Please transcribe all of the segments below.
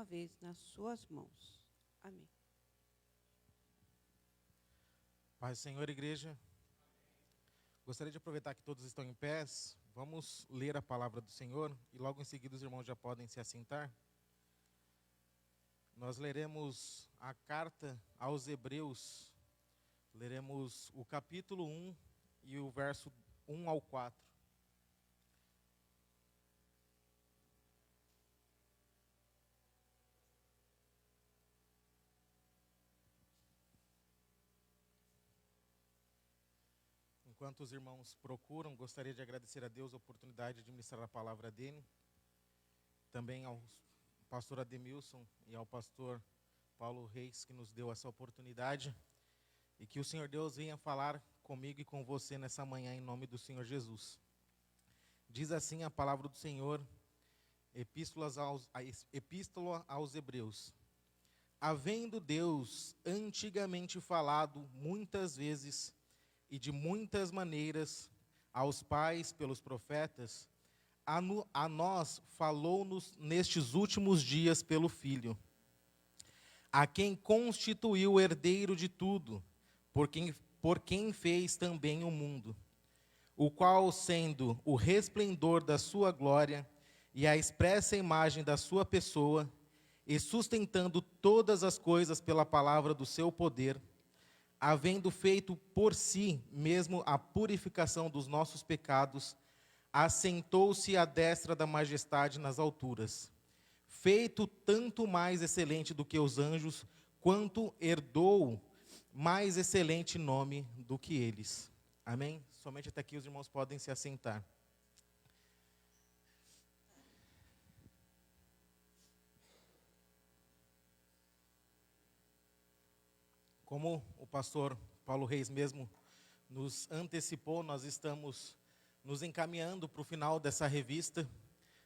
vez nas suas mãos. Amém. Paz do Senhor, igreja. Gostaria de aproveitar que todos estão em pés. Vamos ler a palavra do Senhor e logo em seguida os irmãos já podem se assentar. Nós leremos a carta aos Hebreus. Leremos o capítulo 1 e o verso 1 ao 4. Enquanto os irmãos procuram, gostaria de agradecer a Deus a oportunidade de ministrar a palavra dele. Também ao pastor Ademilson e ao pastor Paulo Reis, que nos deu essa oportunidade. E que o Senhor Deus venha falar comigo e com você nessa manhã, em nome do Senhor Jesus. Diz assim a palavra do Senhor, Epístola aos Hebreus. Havendo Deus antigamente falado muitas vezes e de muitas maneiras aos pais pelos profetas, a nós falou-nos nestes últimos dias pelo Filho, a quem constituiu o herdeiro de tudo, por quem fez também o mundo, o qual, sendo o resplendor da sua glória e a expressa imagem da sua pessoa, e sustentando todas as coisas pela palavra do seu poder, havendo feito por si mesmo a purificação dos nossos pecados, assentou-se à destra da majestade nas alturas, feito tanto mais excelente do que os anjos, quanto herdou mais excelente nome do que eles. Amém? Somente até aqui os irmãos podem se assentar. Como o pastor Paulo Reis mesmo nos antecipou, nós estamos nos encaminhando para o final dessa revista.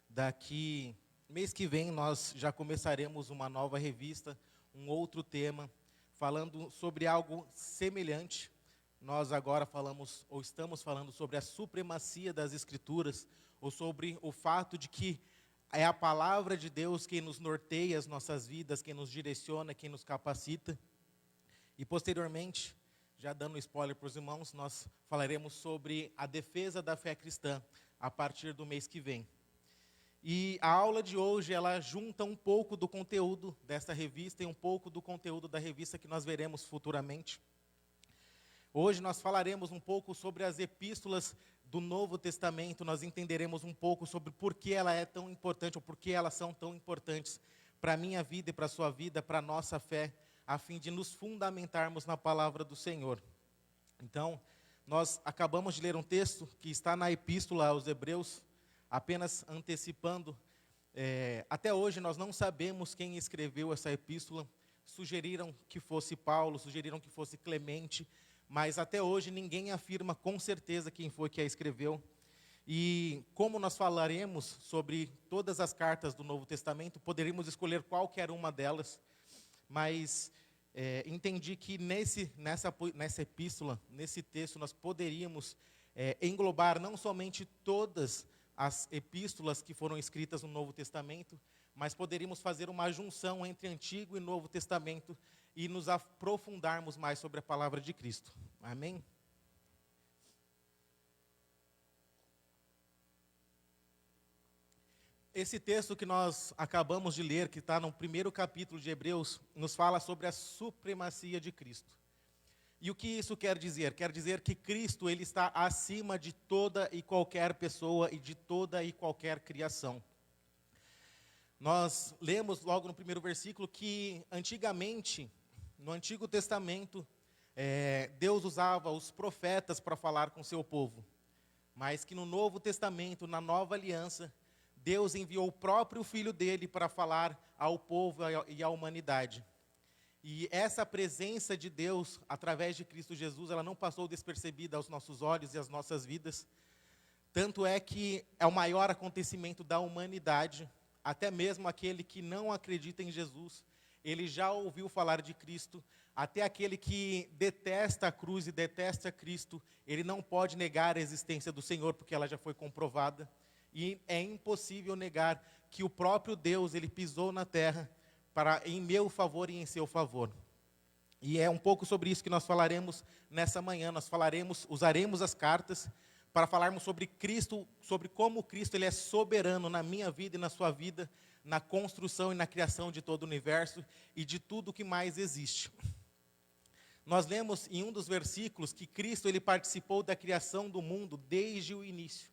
Daqui, mês que vem, nós já começaremos uma nova revista, um outro tema, falando sobre algo semelhante. Nós agora estamos falando sobre a supremacia das Escrituras, ou sobre o fato de que é a palavra de Deus quem nos norteia as nossas vidas, quem nos direciona, quem nos capacita. E posteriormente, já dando spoiler para os irmãos, nós falaremos sobre a defesa da fé cristã a partir do mês que vem. E a aula de hoje, ela junta um pouco do conteúdo desta revista e um pouco do conteúdo da revista que nós veremos futuramente. Hoje nós falaremos um pouco sobre as epístolas do Novo Testamento, nós entenderemos um pouco sobre por que ela é tão importante, ou por que elas são tão importantes para a minha vida e para a sua vida, para a nossa fé, a fim de nos fundamentarmos na palavra do Senhor. Então, nós acabamos de ler um texto que está na Epístola aos Hebreus, apenas antecipando, até hoje nós não sabemos quem escreveu essa epístola. Sugeriram que fosse Paulo, sugeriram que fosse Clemente, mas até hoje ninguém afirma com certeza quem foi que a escreveu. E como nós falaremos sobre todas as cartas do Novo Testamento, poderíamos escolher qualquer uma delas, mas entendi que nessa epístola, nesse texto, nós poderíamos englobar não somente todas as epístolas que foram escritas no Novo Testamento, mas poderíamos fazer uma junção entre Antigo e Novo Testamento e nos aprofundarmos mais sobre a palavra de Cristo. Amém? Esse texto que nós acabamos de ler, que está no primeiro capítulo de Hebreus, nos fala sobre a supremacia de Cristo. E o que isso quer dizer? Quer dizer que Cristo, ele está acima de toda e qualquer pessoa e de toda e qualquer criação. Nós lemos logo no primeiro versículo que antigamente, no Antigo Testamento, Deus usava os profetas para falar com o seu povo. Mas que no Novo Testamento, na Nova Aliança, Deus enviou o próprio Filho dele para falar ao povo e à humanidade. E essa presença de Deus, através de Cristo Jesus, ela não passou despercebida aos nossos olhos e às nossas vidas. Tanto é que é o maior acontecimento da humanidade, até mesmo aquele que não acredita em Jesus, ele já ouviu falar de Cristo. Até aquele que detesta a cruz e detesta Cristo, ele não pode negar a existência do Senhor, porque ela já foi comprovada. E é impossível negar que o próprio Deus, ele pisou na terra em meu favor e em seu favor. E é um pouco sobre isso que nós falaremos nessa manhã. Usaremos as cartas para falarmos sobre Cristo, sobre como Cristo ele é soberano na minha vida e na sua vida, na construção e na criação de todo o universo e de tudo o que mais existe. Nós lemos em um dos versículos que Cristo ele participou da criação do mundo desde o início.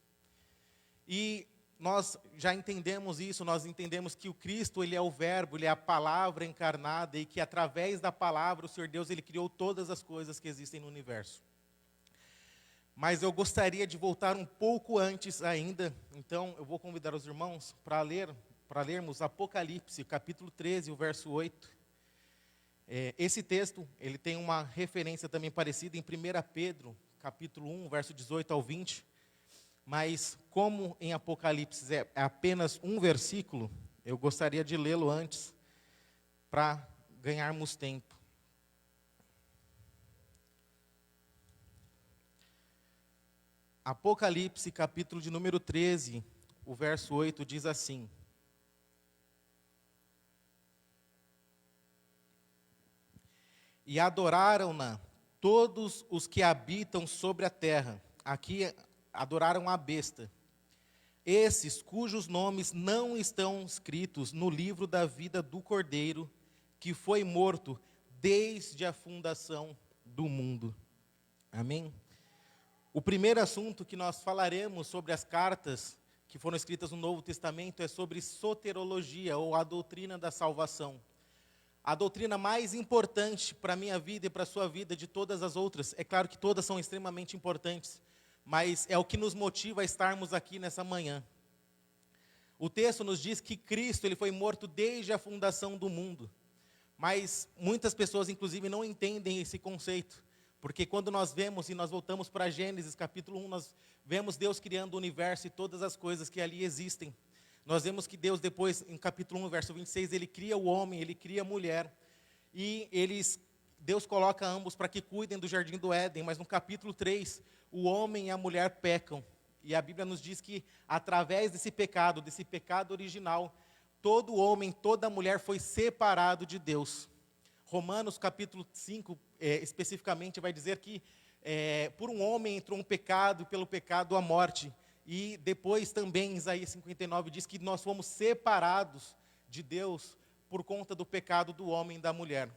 E nós já entendemos isso, nós entendemos que o Cristo ele é o verbo, ele é a palavra encarnada e que através da palavra o Senhor Deus ele criou todas as coisas que existem no universo. Mas eu gostaria de voltar um pouco antes ainda, então eu vou convidar os irmãos para lermos Apocalipse, capítulo 13, o verso 8. Esse texto, ele tem uma referência também parecida em 1 Pedro, capítulo 1, verso 18 ao 20. Mas como em Apocalipse é apenas um versículo, eu gostaria de lê-lo antes, para ganharmos tempo. Apocalipse, capítulo de número 13, o verso 8 diz assim: E adoraram-na todos os que habitam sobre a terra. Aqui adoraram a besta. Esses cujos nomes não estão escritos no livro da vida do Cordeiro, que foi morto desde a fundação do mundo. Amém? O primeiro assunto que nós falaremos sobre as cartas que foram escritas no Novo Testamento é sobre soterologia, ou a doutrina da salvação. A doutrina mais importante para a minha vida e para a sua vida de todas as outras, é claro que todas são extremamente importantes, mas é o que nos motiva a estarmos aqui nessa manhã. O texto nos diz que Cristo ele foi morto desde a fundação do mundo, mas muitas pessoas inclusive não entendem esse conceito, porque quando nós vemos e nós voltamos para Gênesis capítulo 1, nós vemos Deus criando o universo e todas as coisas que ali existem. Nós vemos que Deus depois, em capítulo 1, verso 26, Ele cria o homem, Ele cria a mulher, e Deus coloca ambos para que cuidem do jardim do Éden, mas no capítulo 3, o homem e a mulher pecam, e a Bíblia nos diz que através desse pecado original, todo homem, toda mulher foi separado de Deus. Romanos capítulo 5, especificamente, vai dizer que por um homem entrou um pecado, e pelo pecado a morte. E depois também, Isaías 59, diz que nós fomos separados de Deus por conta do pecado do homem e da mulher.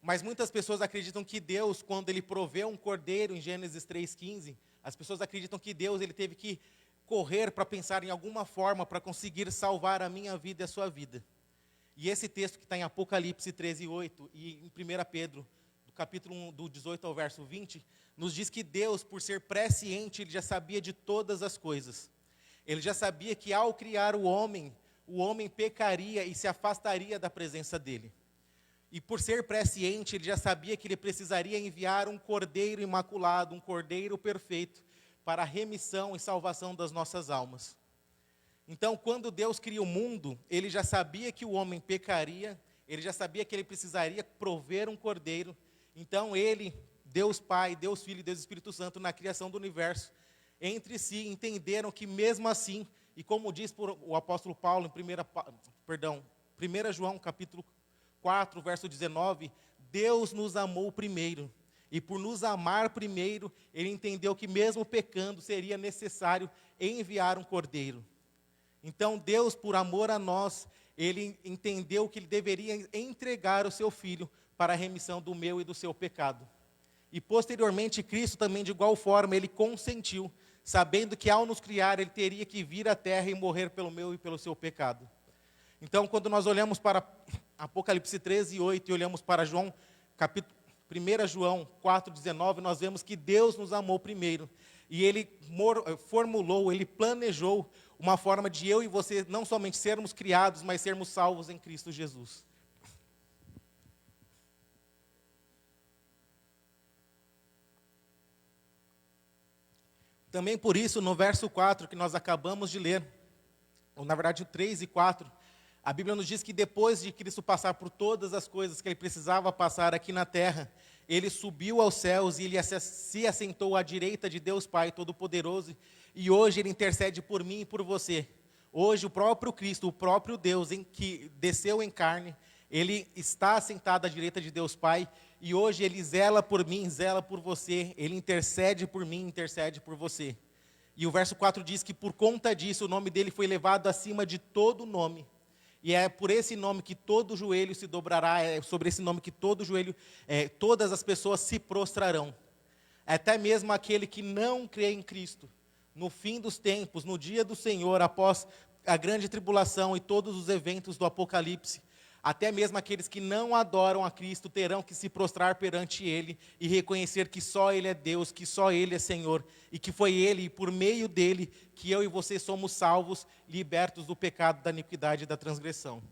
Mas muitas pessoas acreditam que Deus, quando Ele proveu um cordeiro em Gênesis 3,15, as pessoas acreditam que Deus ele teve que correr para pensar em alguma forma para conseguir salvar a minha vida e a sua vida. E esse texto que está em Apocalipse 13:8 e em 1 Pedro, do capítulo 1, do 18 ao verso 20, nos diz que Deus, por ser presciente, Ele já sabia de todas as coisas. Ele já sabia que ao criar o homem pecaria e se afastaria da presença dEle. E por ser presciente, Ele já sabia que Ele precisaria enviar um cordeiro imaculado, um cordeiro perfeito, para a remissão e salvação das nossas almas. Então, quando Deus cria o mundo, Ele já sabia que o homem pecaria, Ele já sabia que Ele precisaria prover um cordeiro. Então Ele, Deus Pai, Deus Filho e Deus Espírito Santo, na criação do universo, entre si entenderam que mesmo assim, e como diz o apóstolo Paulo em 1 João capítulo 4, verso 19, Deus nos amou primeiro. E por nos amar primeiro, Ele entendeu que mesmo pecando, seria necessário enviar um cordeiro. Então Deus, por amor a nós, Ele entendeu que Ele deveria entregar o seu Filho para a remissão do meu e do seu pecado. E posteriormente, Cristo também, de igual forma, Ele consentiu, sabendo que ao nos criar, Ele teria que vir à terra e morrer pelo meu e pelo seu pecado. Então, quando nós olhamos para Apocalipse 13:8 e olhamos para 1 João 4:19, nós vemos que Deus nos amou primeiro. E Ele formulou, Ele planejou uma forma de eu e você não somente sermos criados, mas sermos salvos em Cristo Jesus. Também por isso, no verso 4 que nós acabamos de ler, ou na verdade o 3 e 4, a Bíblia nos diz que depois de Cristo passar por todas as coisas que Ele precisava passar aqui na terra, Ele subiu aos céus e Ele se assentou à direita de Deus Pai Todo-Poderoso, e hoje Ele intercede por mim e por você. Hoje o próprio Cristo, o próprio Deus que desceu em carne, Ele está sentado à direita de Deus Pai, e hoje Ele zela por mim, zela por você, Ele intercede por mim, intercede por você. E o verso 4 diz que por conta disso o nome dele foi levado acima de todo nome. E é por esse nome que todo joelho se dobrará, é sobre esse nome que todo joelho, todas as pessoas se prostrarão. Até mesmo aquele que não crê em Cristo. No fim dos tempos, no dia do Senhor, após a grande tribulação e todos os eventos do Apocalipse, até mesmo aqueles que não adoram a Cristo terão que se prostrar perante Ele e reconhecer que só Ele é Deus, que só Ele é Senhor, e que foi Ele, e por meio dEle, que eu e você somos salvos, libertos do pecado, da iniquidade e da transgressão.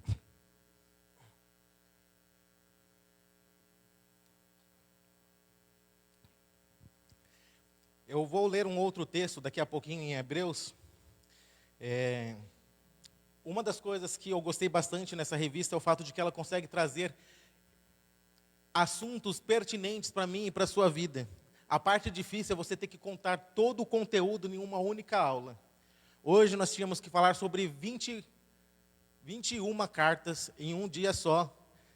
Eu vou ler um outro texto daqui a pouquinho em Hebreus. Uma das coisas que eu gostei bastante nessa revista é o fato de que ela consegue trazer assuntos pertinentes para mim e para a sua vida. A parte difícil é você ter que contar todo o conteúdo em uma única aula. Hoje nós tínhamos que falar sobre 21 cartas em um dia só.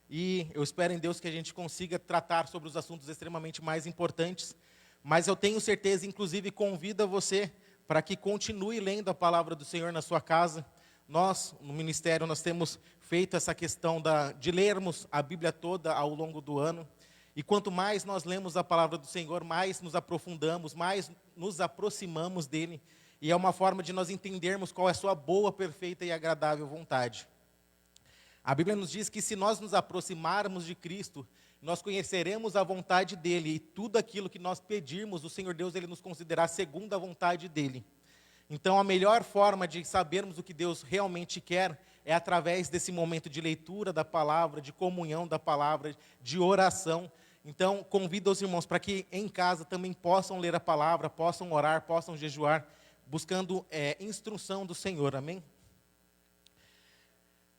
E eu espero em Deus que a gente consiga tratar sobre os assuntos extremamente mais importantes. Mas eu tenho certeza, inclusive convido você para que continue lendo a palavra do Senhor na sua casa. Nós, no ministério, nós temos feito essa questão de lermos a Bíblia toda ao longo do ano. E quanto mais nós lemos a palavra do Senhor, mais nos aprofundamos, mais nos aproximamos dele. E é uma forma de nós entendermos qual é a sua boa, perfeita e agradável vontade. A Bíblia nos diz que se nós nos aproximarmos de Cristo, nós conheceremos a vontade dele. E tudo aquilo que nós pedirmos, o Senhor Deus, ele nos considerará segundo a vontade dele. Então, a melhor forma de sabermos o que Deus realmente quer é através desse momento de leitura da palavra, de comunhão da palavra, de oração. Então, convido os irmãos para que em casa também possam ler a palavra, possam orar, possam jejuar, buscando instrução do Senhor, amém?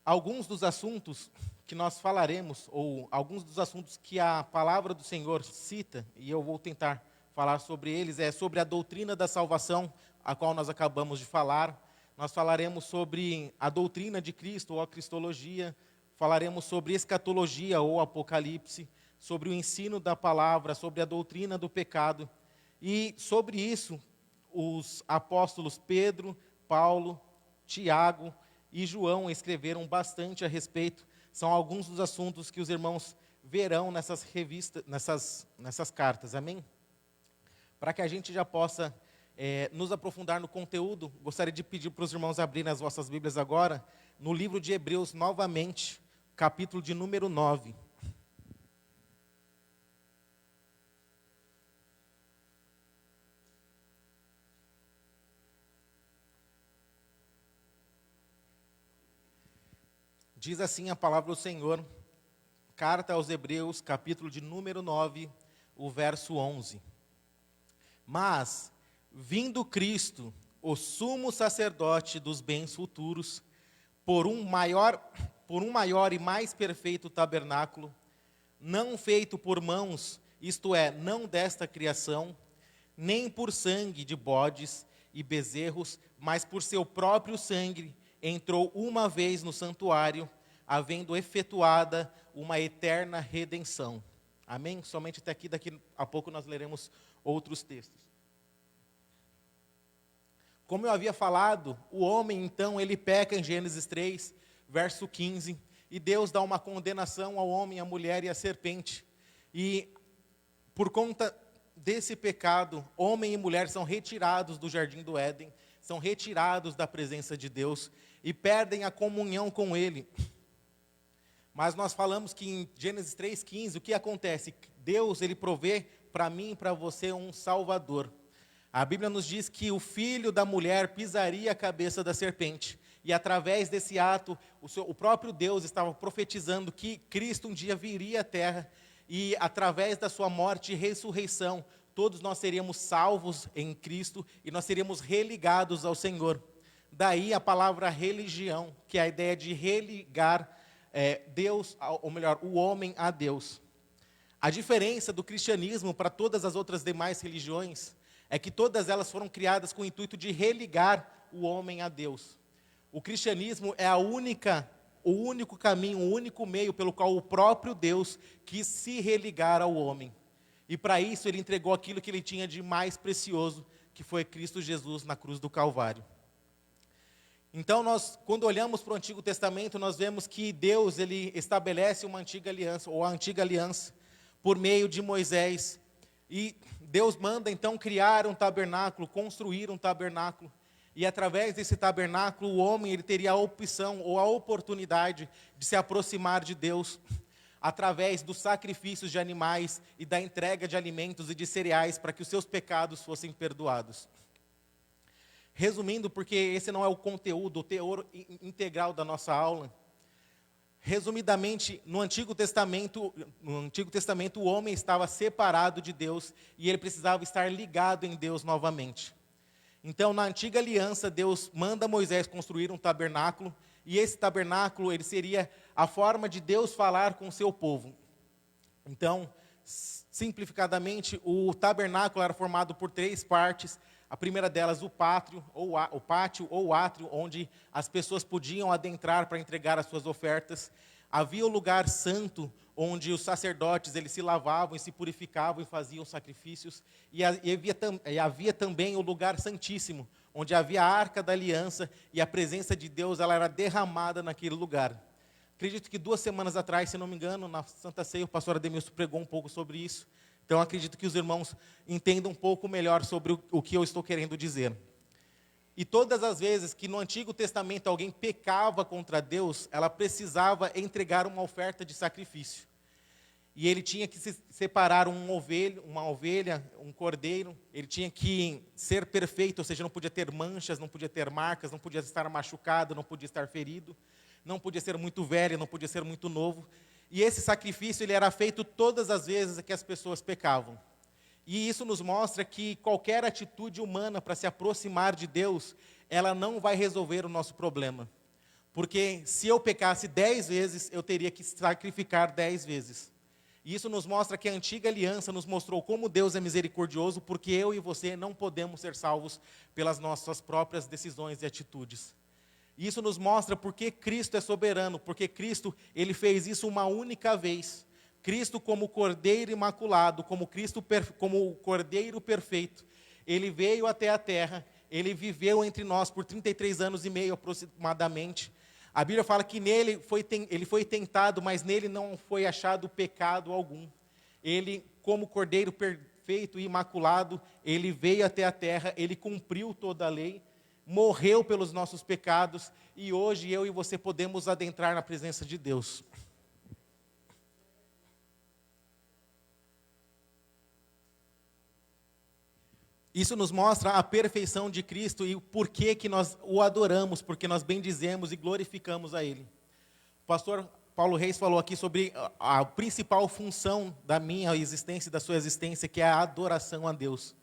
Alguns dos assuntos que nós falaremos, ou alguns dos assuntos que a palavra do Senhor cita, e eu vou tentar falar sobre eles, é sobre a doutrina da salvação, a qual nós acabamos de falar. Nós falaremos sobre a doutrina de Cristo, ou a cristologia. Falaremos sobre escatologia, ou apocalipse. Sobre o ensino da palavra, sobre a doutrina do pecado. E sobre isso, os apóstolos Pedro, Paulo, Tiago e João escreveram bastante a respeito. São alguns dos assuntos que os irmãos verão nessas revistas, nessas cartas. Amém? Para que a gente já possa nos aprofundar no conteúdo, gostaria de pedir para os irmãos abrirem as vossas Bíblias agora, no livro de Hebreus, novamente, capítulo de número 9. Diz assim a palavra do Senhor, carta aos Hebreus, capítulo de número 9, o verso 11. Mas, vindo Cristo, o sumo sacerdote dos bens futuros, por um maior e mais perfeito tabernáculo, não feito por mãos, isto é, não desta criação, nem por sangue de bodes e bezerros, mas por seu próprio sangue, entrou uma vez no santuário, havendo efetuada uma eterna redenção. Amém? Somente até aqui, daqui a pouco nós leremos outros textos. Como eu havia falado, o homem, então, ele peca em Gênesis 3, verso 15, e Deus dá uma condenação ao homem, à mulher e à serpente. E, por conta desse pecado, homem e mulher são retirados do jardim do Éden, são retirados da presença de Deus e perdem a comunhão com Ele. Mas nós falamos que em Gênesis 3,15, o que acontece? Deus, ele provê para mim e para você um Salvador. A Bíblia nos diz que o filho da mulher pisaria a cabeça da serpente. E através desse ato, o próprio Deus estava profetizando que Cristo um dia viria à terra. E através da sua morte e ressurreição, todos nós seríamos salvos em Cristo e nós seríamos religados ao Senhor. Daí a palavra religião, que é a ideia de religar Deus, ou melhor, o homem a Deus. A diferença do cristianismo para todas as outras demais religiões é que todas elas foram criadas com o intuito de religar o homem a Deus. O cristianismo é o único caminho, o único meio pelo qual o próprio Deus quis se religar ao homem. E para isso ele entregou aquilo que ele tinha de mais precioso, que foi Cristo Jesus na cruz do Calvário. Então quando olhamos para o Antigo Testamento, nós vemos que Deus ele estabelece uma antiga aliança, ou a antiga aliança, por meio de Moisés. E Deus manda então criar um tabernáculo, construir um tabernáculo. E através desse tabernáculo, o homem ele teria a opção ou a oportunidade de se aproximar de Deus através dos sacrifícios de animais e da entrega de alimentos e de cereais para que os seus pecados fossem perdoados. Resumindo, porque esse não é o conteúdo, o teor integral da nossa aula, resumidamente, no Antigo Testamento, o homem estava separado de Deus e ele precisava estar ligado em Deus novamente. Então, na antiga aliança, Deus manda Moisés construir um tabernáculo, e esse tabernáculo ele seria a forma de Deus falar com o seu povo. Então, simplificadamente, o tabernáculo era formado por 3 partes. A primeira delas, o pátio ou o átrio, onde as pessoas podiam adentrar para entregar as suas ofertas. Havia o lugar santo, onde os sacerdotes eles se lavavam e se purificavam e faziam sacrifícios. E havia também o lugar santíssimo, onde havia a arca da aliança e a presença de Deus ela era derramada naquele lugar. Acredito que 2 semanas atrás, se não me engano, na Santa Ceia, o pastor Ademilson pregou um pouco sobre isso. Então, acredito que os irmãos entendam um pouco melhor sobre o que eu estou querendo dizer. E todas as vezes que no Antigo Testamento alguém pecava contra Deus, ela precisava entregar uma oferta de sacrifício. E ele tinha que separar uma ovelha, um cordeiro. Ele tinha que ser perfeito, ou seja, não podia ter manchas, não podia ter marcas, não podia estar machucado, não podia estar ferido, não podia ser muito velho, não podia ser muito novo. E esse sacrifício ele era feito todas as vezes que as pessoas pecavam. E isso nos mostra que qualquer atitude humana para se aproximar de Deus, ela não vai resolver o nosso problema. Porque se eu pecasse 10 vezes, eu teria que sacrificar 10 vezes. E isso nos mostra que a antiga aliança nos mostrou como Deus é misericordioso, porque eu e você não podemos ser salvos pelas nossas próprias decisões e atitudes. E isso nos mostra porque Cristo é soberano, porque Cristo ele fez isso uma única vez. Cristo como Cordeiro imaculado, como o Cordeiro perfeito, ele veio até a terra, ele viveu entre nós por 33 anos e meio aproximadamente. A Bíblia fala que nele ele foi tentado, mas nele não foi achado pecado algum. Ele, como Cordeiro perfeito e imaculado, ele veio até a terra, ele cumpriu toda a lei, morreu pelos nossos pecados, e hoje eu e você podemos adentrar na presença de Deus. Isso nos mostra a perfeição de Cristo e o porquê que nós o adoramos, porque nós bendizemos e glorificamos a Ele. O pastor Paulo Reis falou aqui sobre a principal função da minha existência e da sua existência, que é a adoração a Deus.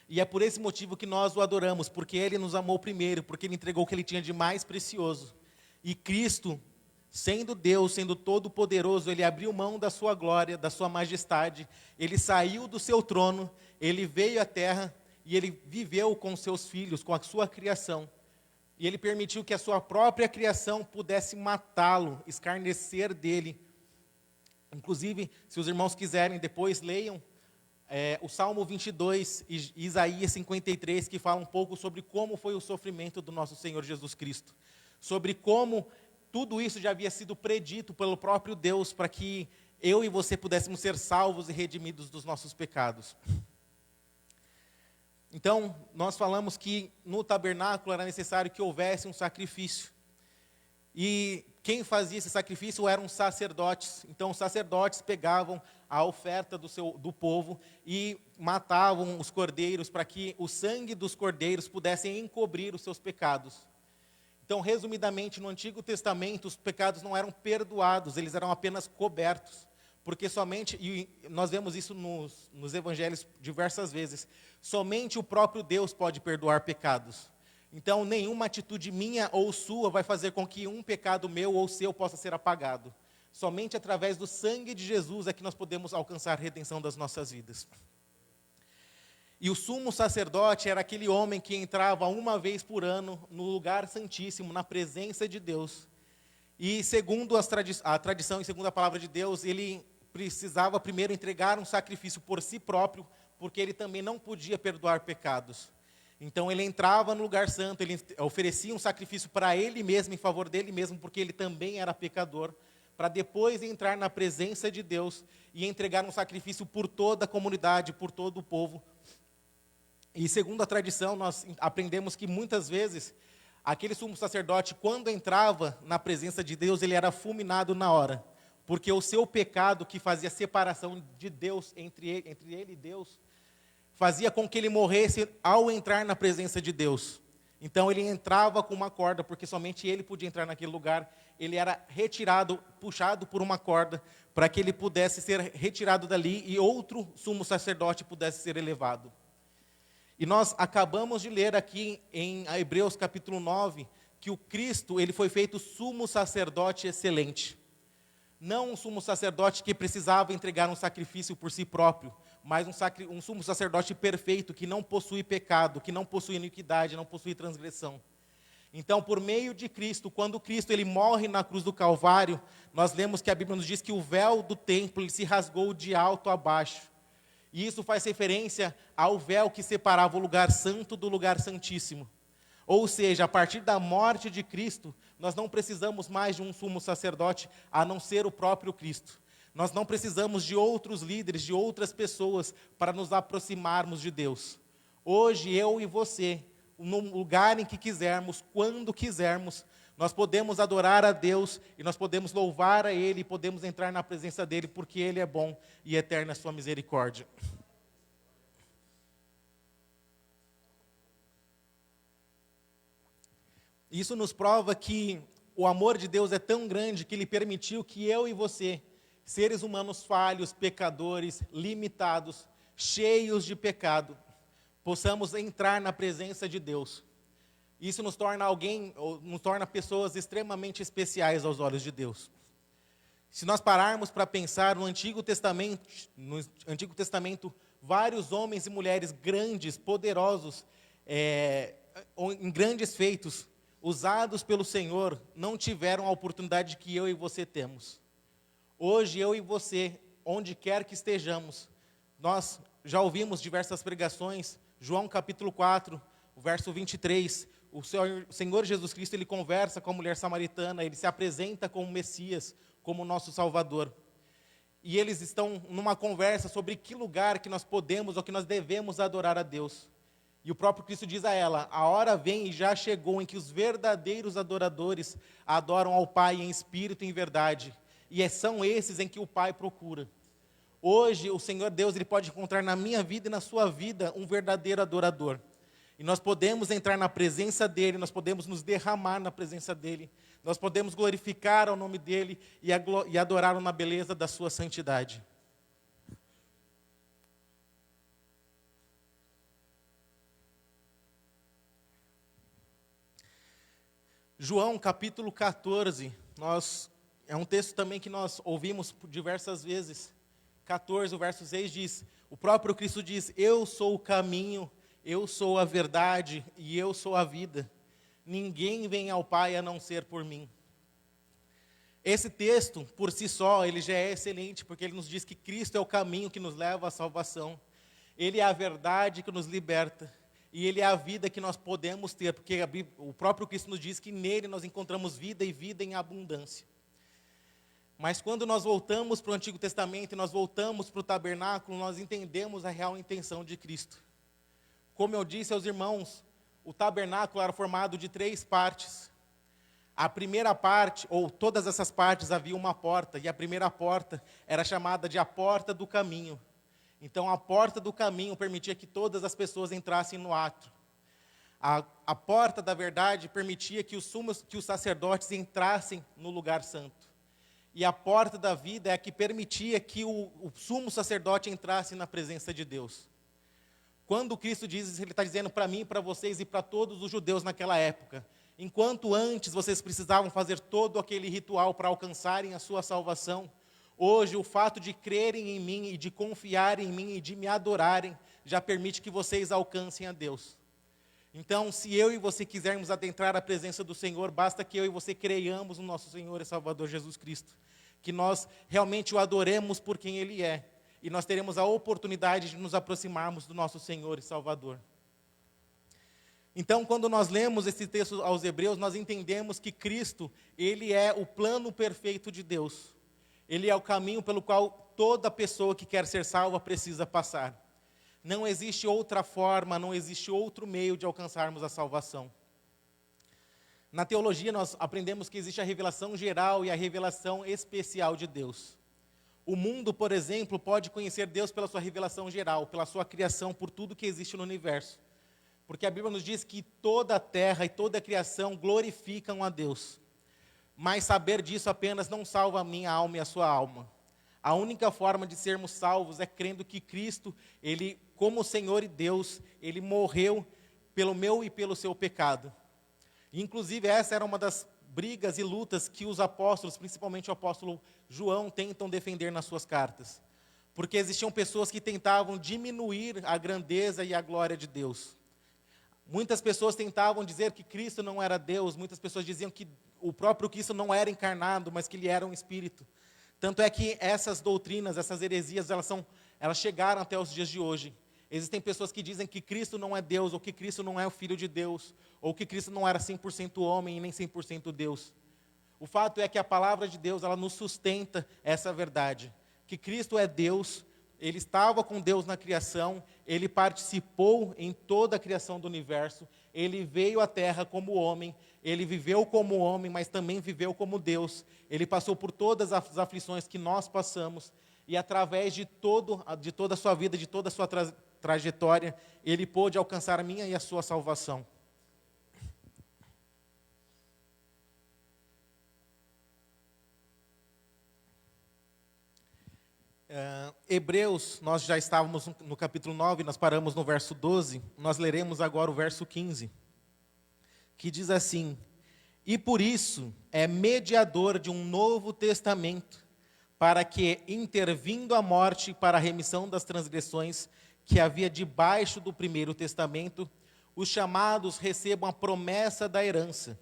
E é por esse motivo que nós o adoramos, porque Ele nos amou primeiro, porque Ele entregou o que Ele tinha de mais precioso. E Cristo, sendo Deus, sendo todo-poderoso, Ele abriu mão da sua glória, da sua majestade, Ele saiu do seu trono, Ele veio à terra, e ele viveu com seus filhos, com a sua criação. E ele permitiu que a sua própria criação pudesse matá-lo, escarnecer dele. Inclusive, se os irmãos quiserem, depois leiam o Salmo 22 e Isaías 53, que fala um pouco sobre como foi o sofrimento do nosso Senhor Jesus Cristo. Sobre como tudo isso já havia sido predito pelo próprio Deus, para que eu e você pudéssemos ser salvos e redimidos dos nossos pecados. Então, nós falamos que no tabernáculo era necessário que houvesse um sacrifício. E quem fazia esse sacrifício eram os sacerdotes. Então, os sacerdotes pegavam a oferta do povo e matavam os cordeiros para que o sangue dos cordeiros pudessem encobrir os seus pecados. Então, resumidamente, no Antigo Testamento, os pecados não eram perdoados, eles eram apenas cobertos. Porque somente, e nós vemos isso nos evangelhos diversas vezes, somente o próprio Deus pode perdoar pecados. Então, nenhuma atitude minha ou sua vai fazer com que um pecado meu ou seu possa ser apagado. Somente através do sangue de Jesus é que nós podemos alcançar a redenção das nossas vidas. E o sumo sacerdote era aquele homem que entrava uma vez por ano no lugar santíssimo, na presença de Deus. E segundo a tradição e segundo a palavra de Deus, ele precisava primeiro entregar um sacrifício por si próprio, porque ele também não podia perdoar pecados. Então ele entrava no lugar santo, ele oferecia um sacrifício para ele mesmo, em favor dele mesmo, porque ele também era pecador, para depois entrar na presença de Deus e entregar um sacrifício por toda a comunidade, por todo o povo. E segundo a tradição, nós aprendemos que muitas vezes, aquele sumo sacerdote, quando entrava na presença de Deus, ele era fulminado na hora, porque o seu pecado, que fazia separação de Deus, entre ele e Deus, fazia com que ele morresse ao entrar na presença de Deus. Então ele entrava com uma corda, porque somente ele podia entrar naquele lugar. Ele era retirado, puxado por uma corda, para que ele pudesse ser retirado dali e outro sumo sacerdote pudesse ser elevado. E nós acabamos de ler aqui em Hebreus capítulo 9, que o Cristo, ele foi feito sumo sacerdote excelente. Não um sumo sacerdote que precisava entregar um sacrifício por si próprio, mas um sumo sacerdote perfeito, que não possui pecado, que não possui iniquidade, não possui transgressão. Então, por meio de Cristo, quando Cristo ele morre na cruz do Calvário, nós lemos que a Bíblia nos diz que o véu do templo ele se rasgou de alto a baixo. E isso faz referência ao véu que separava o lugar santo do lugar santíssimo. Ou seja, a partir da morte de Cristo, nós não precisamos mais de um sumo sacerdote, a não ser o próprio Cristo. Nós não precisamos de outros líderes, de outras pessoas, para nos aproximarmos de Deus. Hoje, eu e você, no lugar em que quisermos, quando quisermos, nós podemos adorar a Deus e nós podemos louvar a Ele e podemos entrar na presença dEle, porque Ele é bom e eterna a sua misericórdia. Isso nos prova que o amor de Deus é tão grande que Ele permitiu que eu e você, seres humanos falhos, pecadores, limitados, cheios de pecado, possamos entrar na presença de Deus. Isso nos torna pessoas extremamente especiais aos olhos de Deus. Se nós pararmos para pensar no Antigo Testamento, vários homens e mulheres grandes, poderosos, em grandes feitos, usados pelo Senhor, não tiveram a oportunidade que eu e você temos. Hoje, eu e você, onde quer que estejamos, nós já ouvimos diversas pregações, João capítulo 4, o verso 23, o Senhor Jesus Cristo, ele conversa com a mulher samaritana, ele se apresenta como Messias, como nosso Salvador. E eles estão numa conversa sobre que lugar que nós podemos ou que nós devemos adorar a Deus. E o próprio Cristo diz a ela, a hora vem e já chegou em que os verdadeiros adoradores adoram ao Pai em espírito e em verdade. E são esses em que o Pai procura. Hoje, o Senhor Deus ele pode encontrar na minha vida e na sua vida um verdadeiro adorador. E nós podemos entrar na presença dEle, nós podemos nos derramar na presença dEle, nós podemos glorificar ao nome dEle e adorá-lo na beleza da sua santidade. João capítulo 14, é um texto também que nós ouvimos por diversas vezes. 14, o verso 6 diz, o próprio Cristo diz, eu sou o caminho, eu sou a verdade e eu sou a vida. Ninguém vem ao Pai a não ser por mim. Esse texto, por si só, ele já é excelente, porque ele nos diz que Cristo é o caminho que nos leva à salvação. Ele é a verdade que nos liberta. E Ele é a vida que nós podemos ter, porque o próprio Cristo nos diz que nele nós encontramos vida e vida em abundância. Mas quando nós voltamos para o Antigo Testamento e nós voltamos para o tabernáculo, nós entendemos a real intenção de Cristo. Como eu disse aos irmãos, o tabernáculo era formado de 3 partes. A primeira parte, ou todas essas partes, havia uma porta, e a primeira porta era chamada de a porta do caminho. Então, a porta do caminho permitia que todas as pessoas entrassem no átrio. A porta da verdade permitia que os sacerdotes entrassem no lugar santo. E a porta da vida é a que permitia que o sumo sacerdote entrasse na presença de Deus. Quando Cristo diz isso, Ele está dizendo para mim, para vocês e para todos os judeus naquela época. Enquanto antes vocês precisavam fazer todo aquele ritual para alcançarem a sua salvação, hoje o fato de crerem em mim e de confiarem em mim e de me adorarem, já permite que vocês alcancem a Deus. Então, se eu e você quisermos adentrar a presença do Senhor, basta que eu e você creiamos no nosso Senhor e Salvador Jesus Cristo. Que nós realmente o adoremos por quem Ele é. E nós teremos a oportunidade de nos aproximarmos do nosso Senhor e Salvador. Então, quando nós lemos esse texto aos Hebreus, nós entendemos que Cristo, Ele é o plano perfeito de Deus. Ele é o caminho pelo qual toda pessoa que quer ser salva precisa passar. Não existe outra forma, não existe outro meio de alcançarmos a salvação. Na teologia, nós aprendemos que existe a revelação geral e a revelação especial de Deus. O mundo, por exemplo, pode conhecer Deus pela sua revelação geral, pela sua criação, por tudo que existe no universo. Porque a Bíblia nos diz que toda a terra e toda a criação glorificam a Deus. Mas saber disso apenas não salva a minha alma e a sua alma. A única forma de sermos salvos é crendo que Cristo, Ele, como Senhor e Deus, Ele morreu pelo meu e pelo seu pecado. E, inclusive, essa era uma das brigas e lutas que os apóstolos, principalmente o apóstolo João, tentam defender nas suas cartas. Porque existiam pessoas que tentavam diminuir a grandeza e a glória de Deus. Muitas pessoas tentavam dizer que Cristo não era Deus, muitas pessoas diziam que o próprio Cristo não era encarnado, mas que Ele era um Espírito. Tanto é que essas doutrinas, essas heresias, elas chegaram até os dias de hoje. Existem pessoas que dizem que Cristo não é Deus, ou que Cristo não é o Filho de Deus, ou que Cristo não era 100% homem e nem 100% Deus. O fato é que a palavra de Deus, ela nos sustenta essa verdade, que Cristo é Deus, Ele estava com Deus na criação, Ele participou em toda a criação do universo, Ele veio à terra como homem, Ele viveu como homem, mas também viveu como Deus. Ele passou por todas as aflições que nós passamos, e através de toda a sua vida, de toda a sua trajetória, Ele pôde alcançar a minha e a sua salvação. Hebreus, nós já estávamos no capítulo 9, nós paramos no verso 12, nós leremos agora o verso 15, que diz assim: e por isso é mediador de um novo testamento, para que, intervindo a morte para a remissão das transgressões que havia debaixo do primeiro testamento, os chamados recebam a promessa da herança.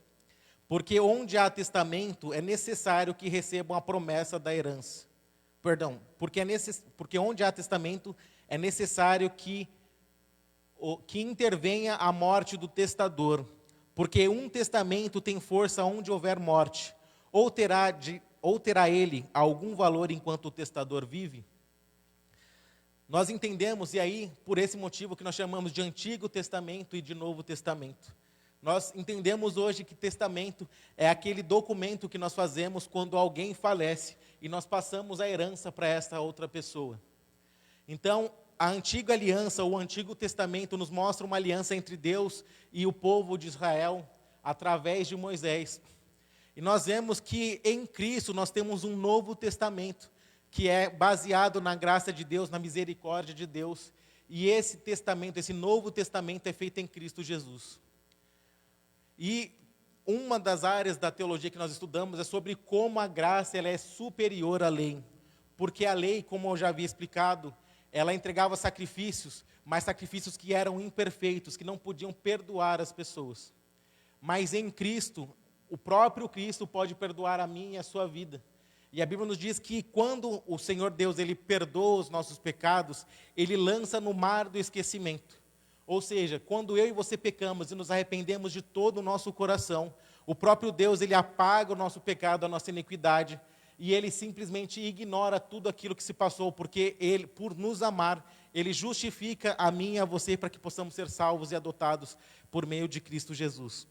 Porque onde há testamento, é necessário que recebam a promessa da herança. Porque onde há testamento, é necessário que intervenha a morte do testador. Porque um testamento tem força onde houver morte. Ou terá ele algum valor enquanto o testador vive? Nós entendemos, e aí, por esse motivo que nós chamamos de Antigo Testamento e de Novo Testamento. Nós entendemos hoje que testamento é aquele documento que nós fazemos quando alguém falece e nós passamos a herança para essa outra pessoa. Então, a antiga aliança, o Antigo Testamento, nos mostra uma aliança entre Deus e o povo de Israel, através de Moisés. E nós vemos que em Cristo nós temos um Novo Testamento, que é baseado na graça de Deus, na misericórdia de Deus. E esse testamento, esse Novo Testamento é feito em Cristo Jesus. E uma das áreas da teologia que nós estudamos é sobre como a graça ela é superior à lei. Porque a lei, como eu já havia explicado, ela entregava sacrifícios, mas sacrifícios que eram imperfeitos, que não podiam perdoar as pessoas. Mas em Cristo, o próprio Cristo pode perdoar a minha e a sua vida. E a Bíblia nos diz que quando o Senhor Deus ele perdoa os nossos pecados, Ele lança no mar do esquecimento. Ou seja, quando eu e você pecamos e nos arrependemos de todo o nosso coração, o próprio Deus ele apaga o nosso pecado, a nossa iniquidade, e Ele simplesmente ignora tudo aquilo que se passou, porque Ele, por nos amar, Ele justifica a mim e a você para que possamos ser salvos e adotados por meio de Cristo Jesus.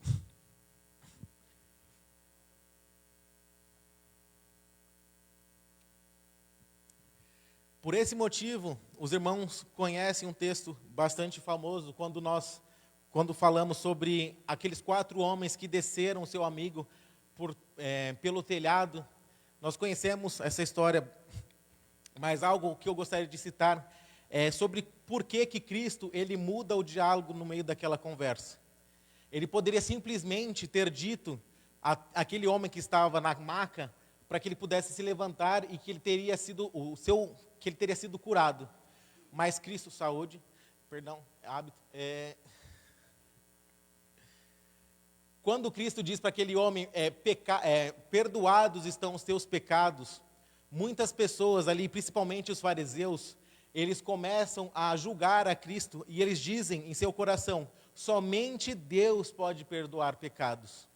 Por esse motivo, os irmãos conhecem um texto bastante famoso quando falamos sobre aqueles 4 homens que desceram o seu amigo pelo telhado. Nós conhecemos essa história, mas algo que eu gostaria de citar é sobre por que Cristo ele muda o diálogo no meio daquela conversa. Ele poderia simplesmente ter dito àquele homem que estava na maca para que ele pudesse se levantar e que ele teria sido curado. Mas Cristo, saúde, hábito. Quando Cristo diz para aquele homem, perdoados estão os teus pecados, muitas pessoas ali, principalmente os fariseus, eles começam a julgar a Cristo e eles dizem em seu coração, somente Deus pode perdoar pecados.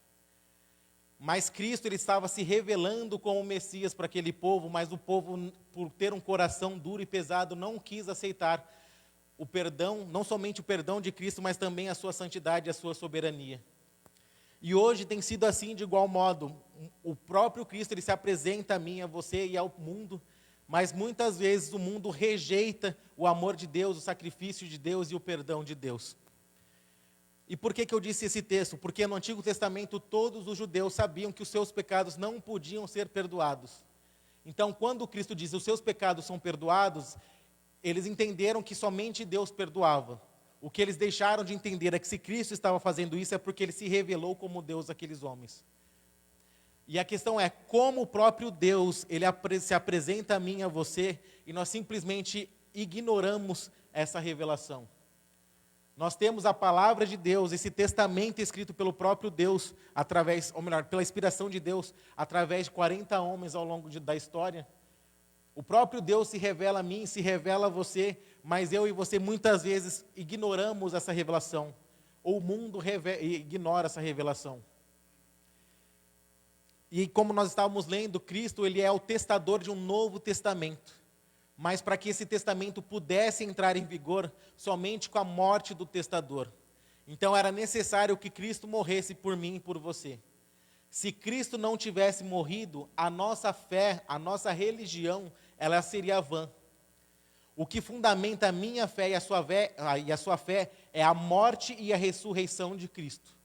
Mas Cristo ele estava se revelando como Messias para aquele povo, mas o povo, por ter um coração duro e pesado, não quis aceitar o perdão, não somente o perdão de Cristo, mas também a sua santidade e a sua soberania. E hoje tem sido assim de igual modo. O próprio Cristo ele se apresenta a mim, a você e ao mundo, mas muitas vezes o mundo rejeita o amor de Deus, o sacrifício de Deus e o perdão de Deus. E por que eu disse esse texto? Porque no Antigo Testamento todos os judeus sabiam que os seus pecados não podiam ser perdoados. Então, quando Cristo diz os seus pecados são perdoados, eles entenderam que somente Deus perdoava. O que eles deixaram de entender é que se Cristo estava fazendo isso é porque ele se revelou como Deus àqueles homens. E a questão é como o próprio Deus ele se apresenta a mim e a você e nós simplesmente ignoramos essa revelação. Nós temos a palavra de Deus, esse testamento escrito pelo próprio Deus, pela inspiração de Deus, através de 40 homens ao longo da história. O próprio Deus se revela a mim, se revela a você, mas eu e você muitas vezes ignoramos essa revelação, ou o mundo ignora essa revelação. E como nós estávamos lendo, Cristo ele é o testador de um novo testamento. Mas para que esse testamento pudesse entrar em vigor, somente com a morte do testador. Então era necessário que Cristo morresse por mim e por você. Se Cristo não tivesse morrido, a nossa fé, a nossa religião, ela seria vã. O que fundamenta a minha fé e a sua fé é a morte e a ressurreição de Cristo.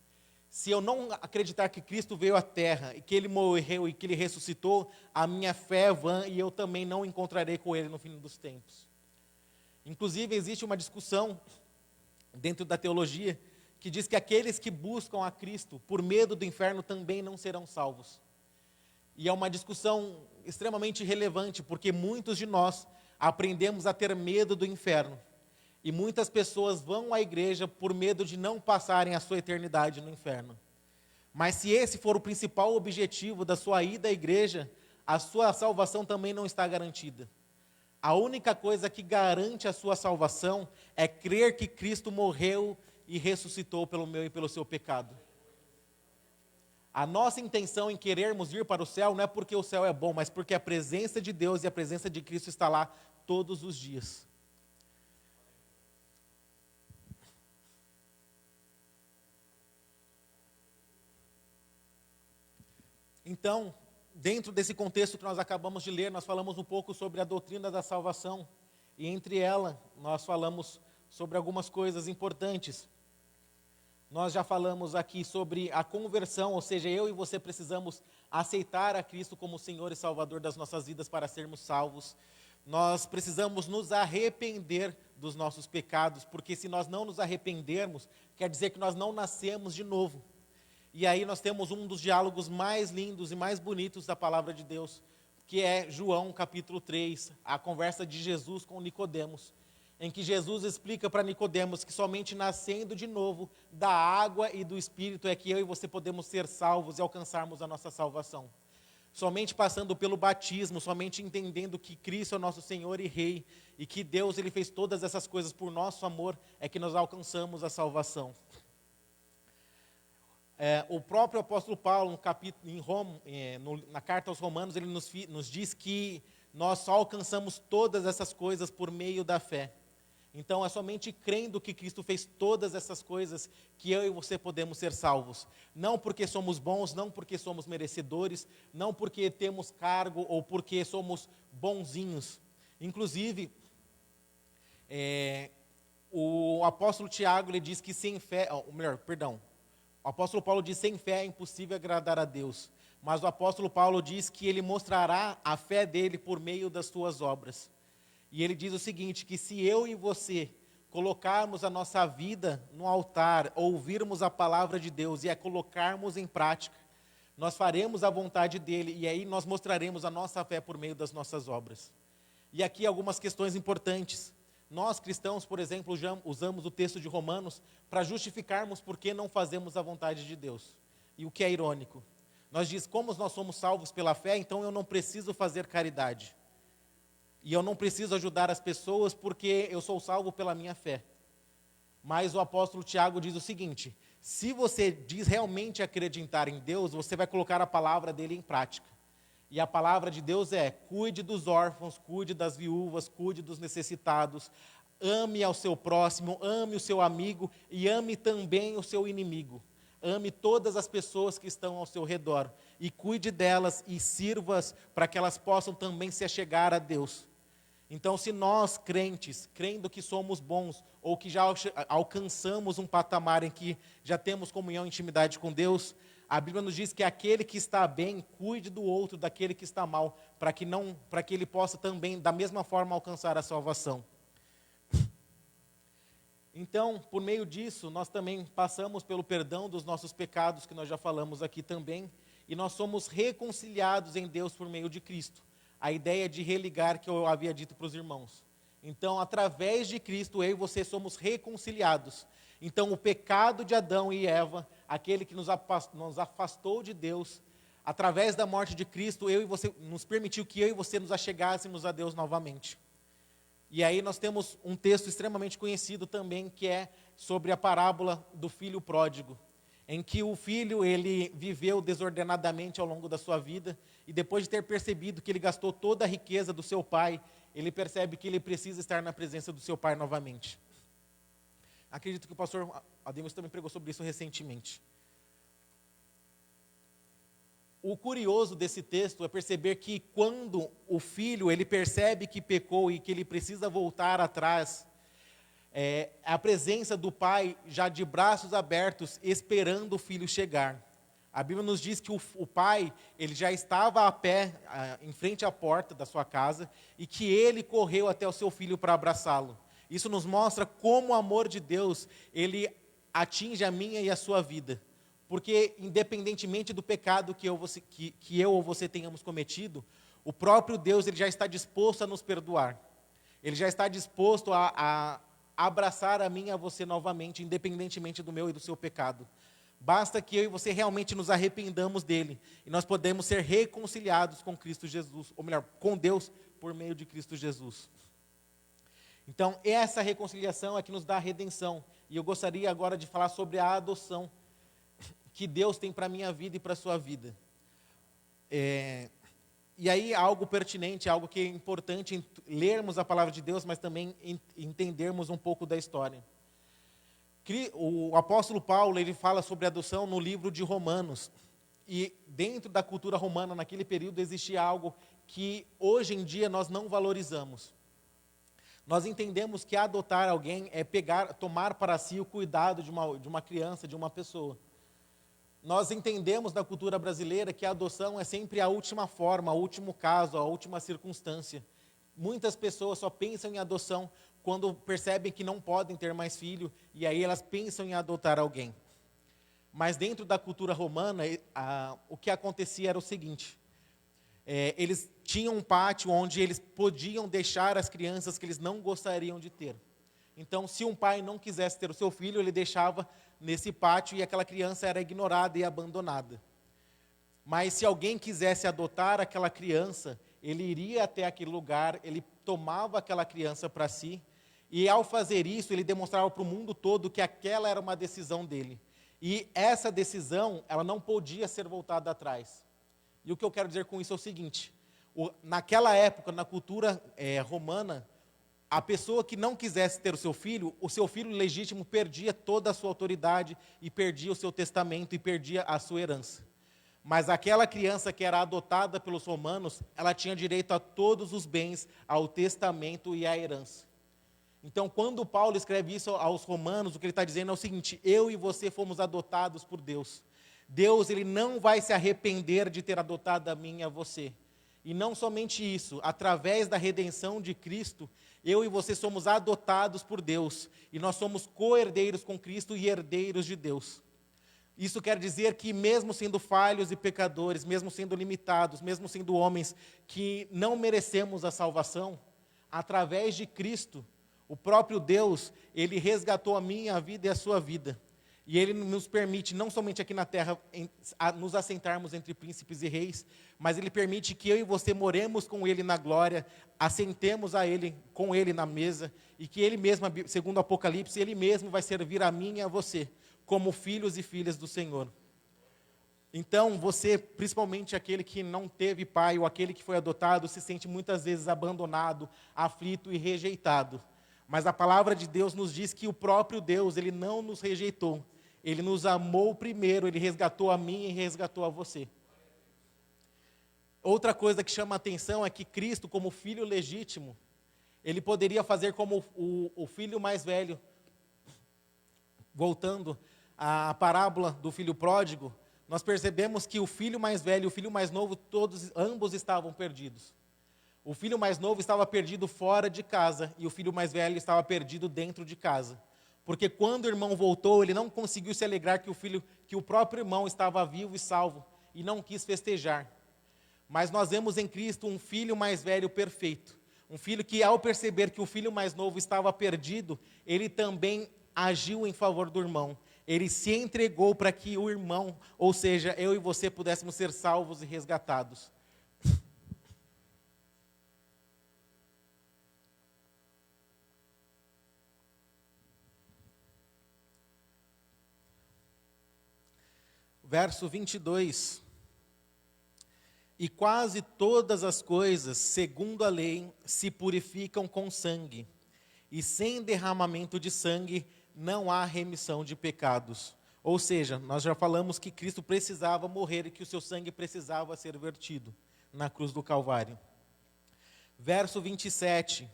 Se eu não acreditar que Cristo veio à terra, e que Ele morreu e que Ele ressuscitou, a minha fé é vã e eu também não encontrarei com Ele no fim dos tempos. Inclusive, existe uma discussão dentro da teologia que diz que aqueles que buscam a Cristo por medo do inferno também não serão salvos. E é uma discussão extremamente relevante, porque muitos de nós aprendemos a ter medo do inferno. E muitas pessoas vão à igreja por medo de não passarem a sua eternidade no inferno. Mas se esse for o principal objetivo da sua ida à igreja, a sua salvação também não está garantida. A única coisa que garante a sua salvação é crer que Cristo morreu e ressuscitou pelo meu e pelo seu pecado. A nossa intenção em querermos ir para o céu não é porque o céu é bom, mas porque a presença de Deus e a presença de Cristo está lá todos os dias. Então, dentro desse contexto que nós acabamos de ler, nós falamos um pouco sobre a doutrina da salvação. E entre ela, nós falamos sobre algumas coisas importantes. Nós já falamos aqui sobre a conversão, ou seja, eu e você precisamos aceitar a Cristo como Senhor e Salvador das nossas vidas para sermos salvos. Nós precisamos nos arrepender dos nossos pecados, porque se nós não nos arrependermos, quer dizer que nós não nascemos de novo. E aí nós temos um dos diálogos mais lindos e mais bonitos da palavra de Deus, que é João capítulo 3, a conversa de Jesus com Nicodemos, em que Jesus explica para Nicodemos que somente nascendo de novo da água e do Espírito é que eu e você podemos ser salvos e alcançarmos a nossa salvação. Somente passando pelo batismo, somente entendendo que Cristo é o nosso Senhor e Rei, e que Deus ele fez todas essas coisas por nosso amor, é que nós alcançamos a salvação. O próprio apóstolo Paulo, na carta aos Romanos, ele nos diz que nós só alcançamos todas essas coisas por meio da fé. Então, é somente crendo que Cristo fez todas essas coisas que eu e você podemos ser salvos. Não porque somos bons, não porque somos merecedores, não porque temos cargo ou porque somos bonzinhos. Inclusive, o apóstolo Tiago ele diz que sem fé, o apóstolo Paulo diz que sem fé é impossível agradar a Deus. Mas o apóstolo Paulo diz que ele mostrará a fé dele por meio das suas obras. E ele diz o seguinte, que se eu e você colocarmos a nossa vida no altar, ouvirmos a palavra de Deus e a colocarmos em prática, nós faremos a vontade dele e aí nós mostraremos a nossa fé por meio das nossas obras. E aqui algumas questões importantes. Nós, cristãos, por exemplo, usamos o texto de Romanos para justificarmos por que não fazemos a vontade de Deus. E o que é irônico? Nós dizemos, como nós somos salvos pela fé, então eu não preciso fazer caridade. E eu não preciso ajudar as pessoas porque eu sou salvo pela minha fé. Mas o apóstolo Tiago diz o seguinte: se você diz realmente acreditar em Deus, você vai colocar a palavra dele em prática. E a palavra de Deus é: cuide dos órfãos, cuide das viúvas, cuide dos necessitados, ame ao seu próximo, ame o seu amigo e ame também o seu inimigo. Ame todas as pessoas que estão ao seu redor e cuide delas e sirva-as para que elas possam também se achegar a Deus. Então, se nós, crentes, crendo que somos bons ou que já alcançamos um patamar em que já temos comunhão e intimidade com Deus, a Bíblia nos diz que aquele que está bem, cuide do outro, daquele que está mal, para que ele possa também, da mesma forma, alcançar a salvação. Então, por meio disso, nós também passamos pelo perdão dos nossos pecados, que nós já falamos aqui também, e nós somos reconciliados em Deus por meio de Cristo. A ideia de religar que eu havia dito para os irmãos. Então, através de Cristo, eu e você somos reconciliados. Então, o pecado de Adão e Eva, aquele que nos afastou de Deus, através da morte de Cristo, eu e você, nos permitiu que eu e você nos achegássemos a Deus novamente. E aí nós temos um texto extremamente conhecido também, que é sobre a parábola do filho pródigo, em que o filho, ele viveu desordenadamente ao longo da sua vida, e depois de ter percebido que ele gastou toda a riqueza do seu pai, ele percebe que ele precisa estar na presença do seu pai novamente. Acredito que o pastor Ademos também pregou sobre isso recentemente. O curioso desse texto é perceber que quando o filho, ele percebe que pecou e que ele precisa voltar atrás, a presença do pai já de braços abertos, esperando o filho chegar. A Bíblia nos diz que o pai, ele já estava a pé, em frente à porta da sua casa, e que ele correu até o seu filho para abraçá-lo. Isso nos mostra como o amor de Deus, ele atinge a minha e a sua vida. Porque, independentemente do pecado que eu ou você tenhamos cometido, o próprio Deus, ele já está disposto a nos perdoar. Ele já está disposto a abraçar a mim e a você novamente, independentemente do meu e do seu pecado. Basta que eu e você realmente nos arrependamos dele, e nós podemos ser reconciliados com Cristo Jesus, ou melhor, com Deus, por meio de Cristo Jesus. Então, essa reconciliação é que nos dá a redenção, e eu gostaria agora de falar sobre a adoção que Deus tem para a minha vida e para a sua vida. E aí, algo pertinente, algo que é importante lermos a palavra de Deus, mas também entendermos um pouco da história. O apóstolo Paulo, ele fala sobre adoção no livro de Romanos. E dentro da cultura romana, naquele período, existia algo que hoje em dia nós não valorizamos. Nós entendemos que adotar alguém é tomar para si o cuidado de uma criança, de uma pessoa. Nós entendemos na cultura brasileira que a adoção é sempre a última forma, o último caso, a última circunstância. Muitas pessoas só pensam em adoção quando percebem que não podem ter mais filho, e aí elas pensam em adotar alguém. Mas dentro da cultura romana, o que acontecia era o seguinte: eles tinham um pátio onde eles podiam deixar as crianças que eles não gostariam de ter. Então, se um pai não quisesse ter o seu filho, ele deixava nesse pátio e aquela criança era ignorada e abandonada. Mas se alguém quisesse adotar aquela criança, ele iria até aquele lugar, ele tomava aquela criança para si, e ao fazer isso, ele demonstrava para o mundo todo que aquela era uma decisão dele. E essa decisão, ela não podia ser voltada atrás. E o que eu quero dizer com isso é o seguinte: naquela época, na cultura romana, a pessoa que não quisesse ter o seu filho legítimo perdia toda a sua autoridade e perdia o seu testamento e perdia a sua herança. Mas aquela criança que era adotada pelos romanos, ela tinha direito a todos os bens, ao testamento e à herança. Então, quando Paulo escreve isso aos romanos, o que ele está dizendo é o seguinte: eu e você fomos adotados por Deus. Deus, ele não vai se arrepender de ter adotado a mim e a você. E não somente isso, através da redenção de Cristo, eu e você somos adotados por Deus, e nós somos co-herdeiros com Cristo e herdeiros de Deus. Isso quer dizer que mesmo sendo falhos e pecadores, mesmo sendo limitados, mesmo sendo homens que não merecemos a salvação, através de Cristo, O próprio Deus, Ele resgatou a minha vida e a sua vida. E Ele nos permite, não somente aqui na terra, nos assentarmos entre príncipes e reis, mas Ele permite que eu e você moremos com Ele na glória, assentemos com Ele na mesa, e que Ele mesmo, segundo o Apocalipse, Ele mesmo vai servir a mim e a você, como filhos e filhas do Senhor. Então, você, principalmente aquele que não teve pai, ou aquele que foi adotado, se sente muitas vezes abandonado, aflito e rejeitado. Mas a palavra de Deus nos diz que o próprio Deus, Ele não nos rejeitou. Ele nos amou primeiro, Ele resgatou a mim e resgatou a você. Outra coisa que chama a atenção é que Cristo, como filho legítimo, Ele poderia fazer como o filho mais velho. Voltando à parábola do filho pródigo, nós percebemos que o filho mais velho e o filho mais novo, ambos estavam perdidos. O filho mais novo estava perdido fora de casa e o filho mais velho estava perdido dentro de casa. Porque quando o irmão voltou, ele não conseguiu se alegrar que o próprio irmão estava vivo e salvo e não quis festejar. Mas nós vemos em Cristo um filho mais velho perfeito. Um filho que, ao perceber que o filho mais novo estava perdido, ele também agiu em favor do irmão. Ele se entregou para que o irmão, ou seja, eu e você, pudéssemos ser salvos e resgatados. Verso 22. E quase todas as coisas, segundo a lei, se purificam com sangue, e sem derramamento de sangue não há remissão de pecados. Ou seja, nós já falamos que Cristo precisava morrer e que o seu sangue precisava ser vertido na cruz do Calvário. Verso 27.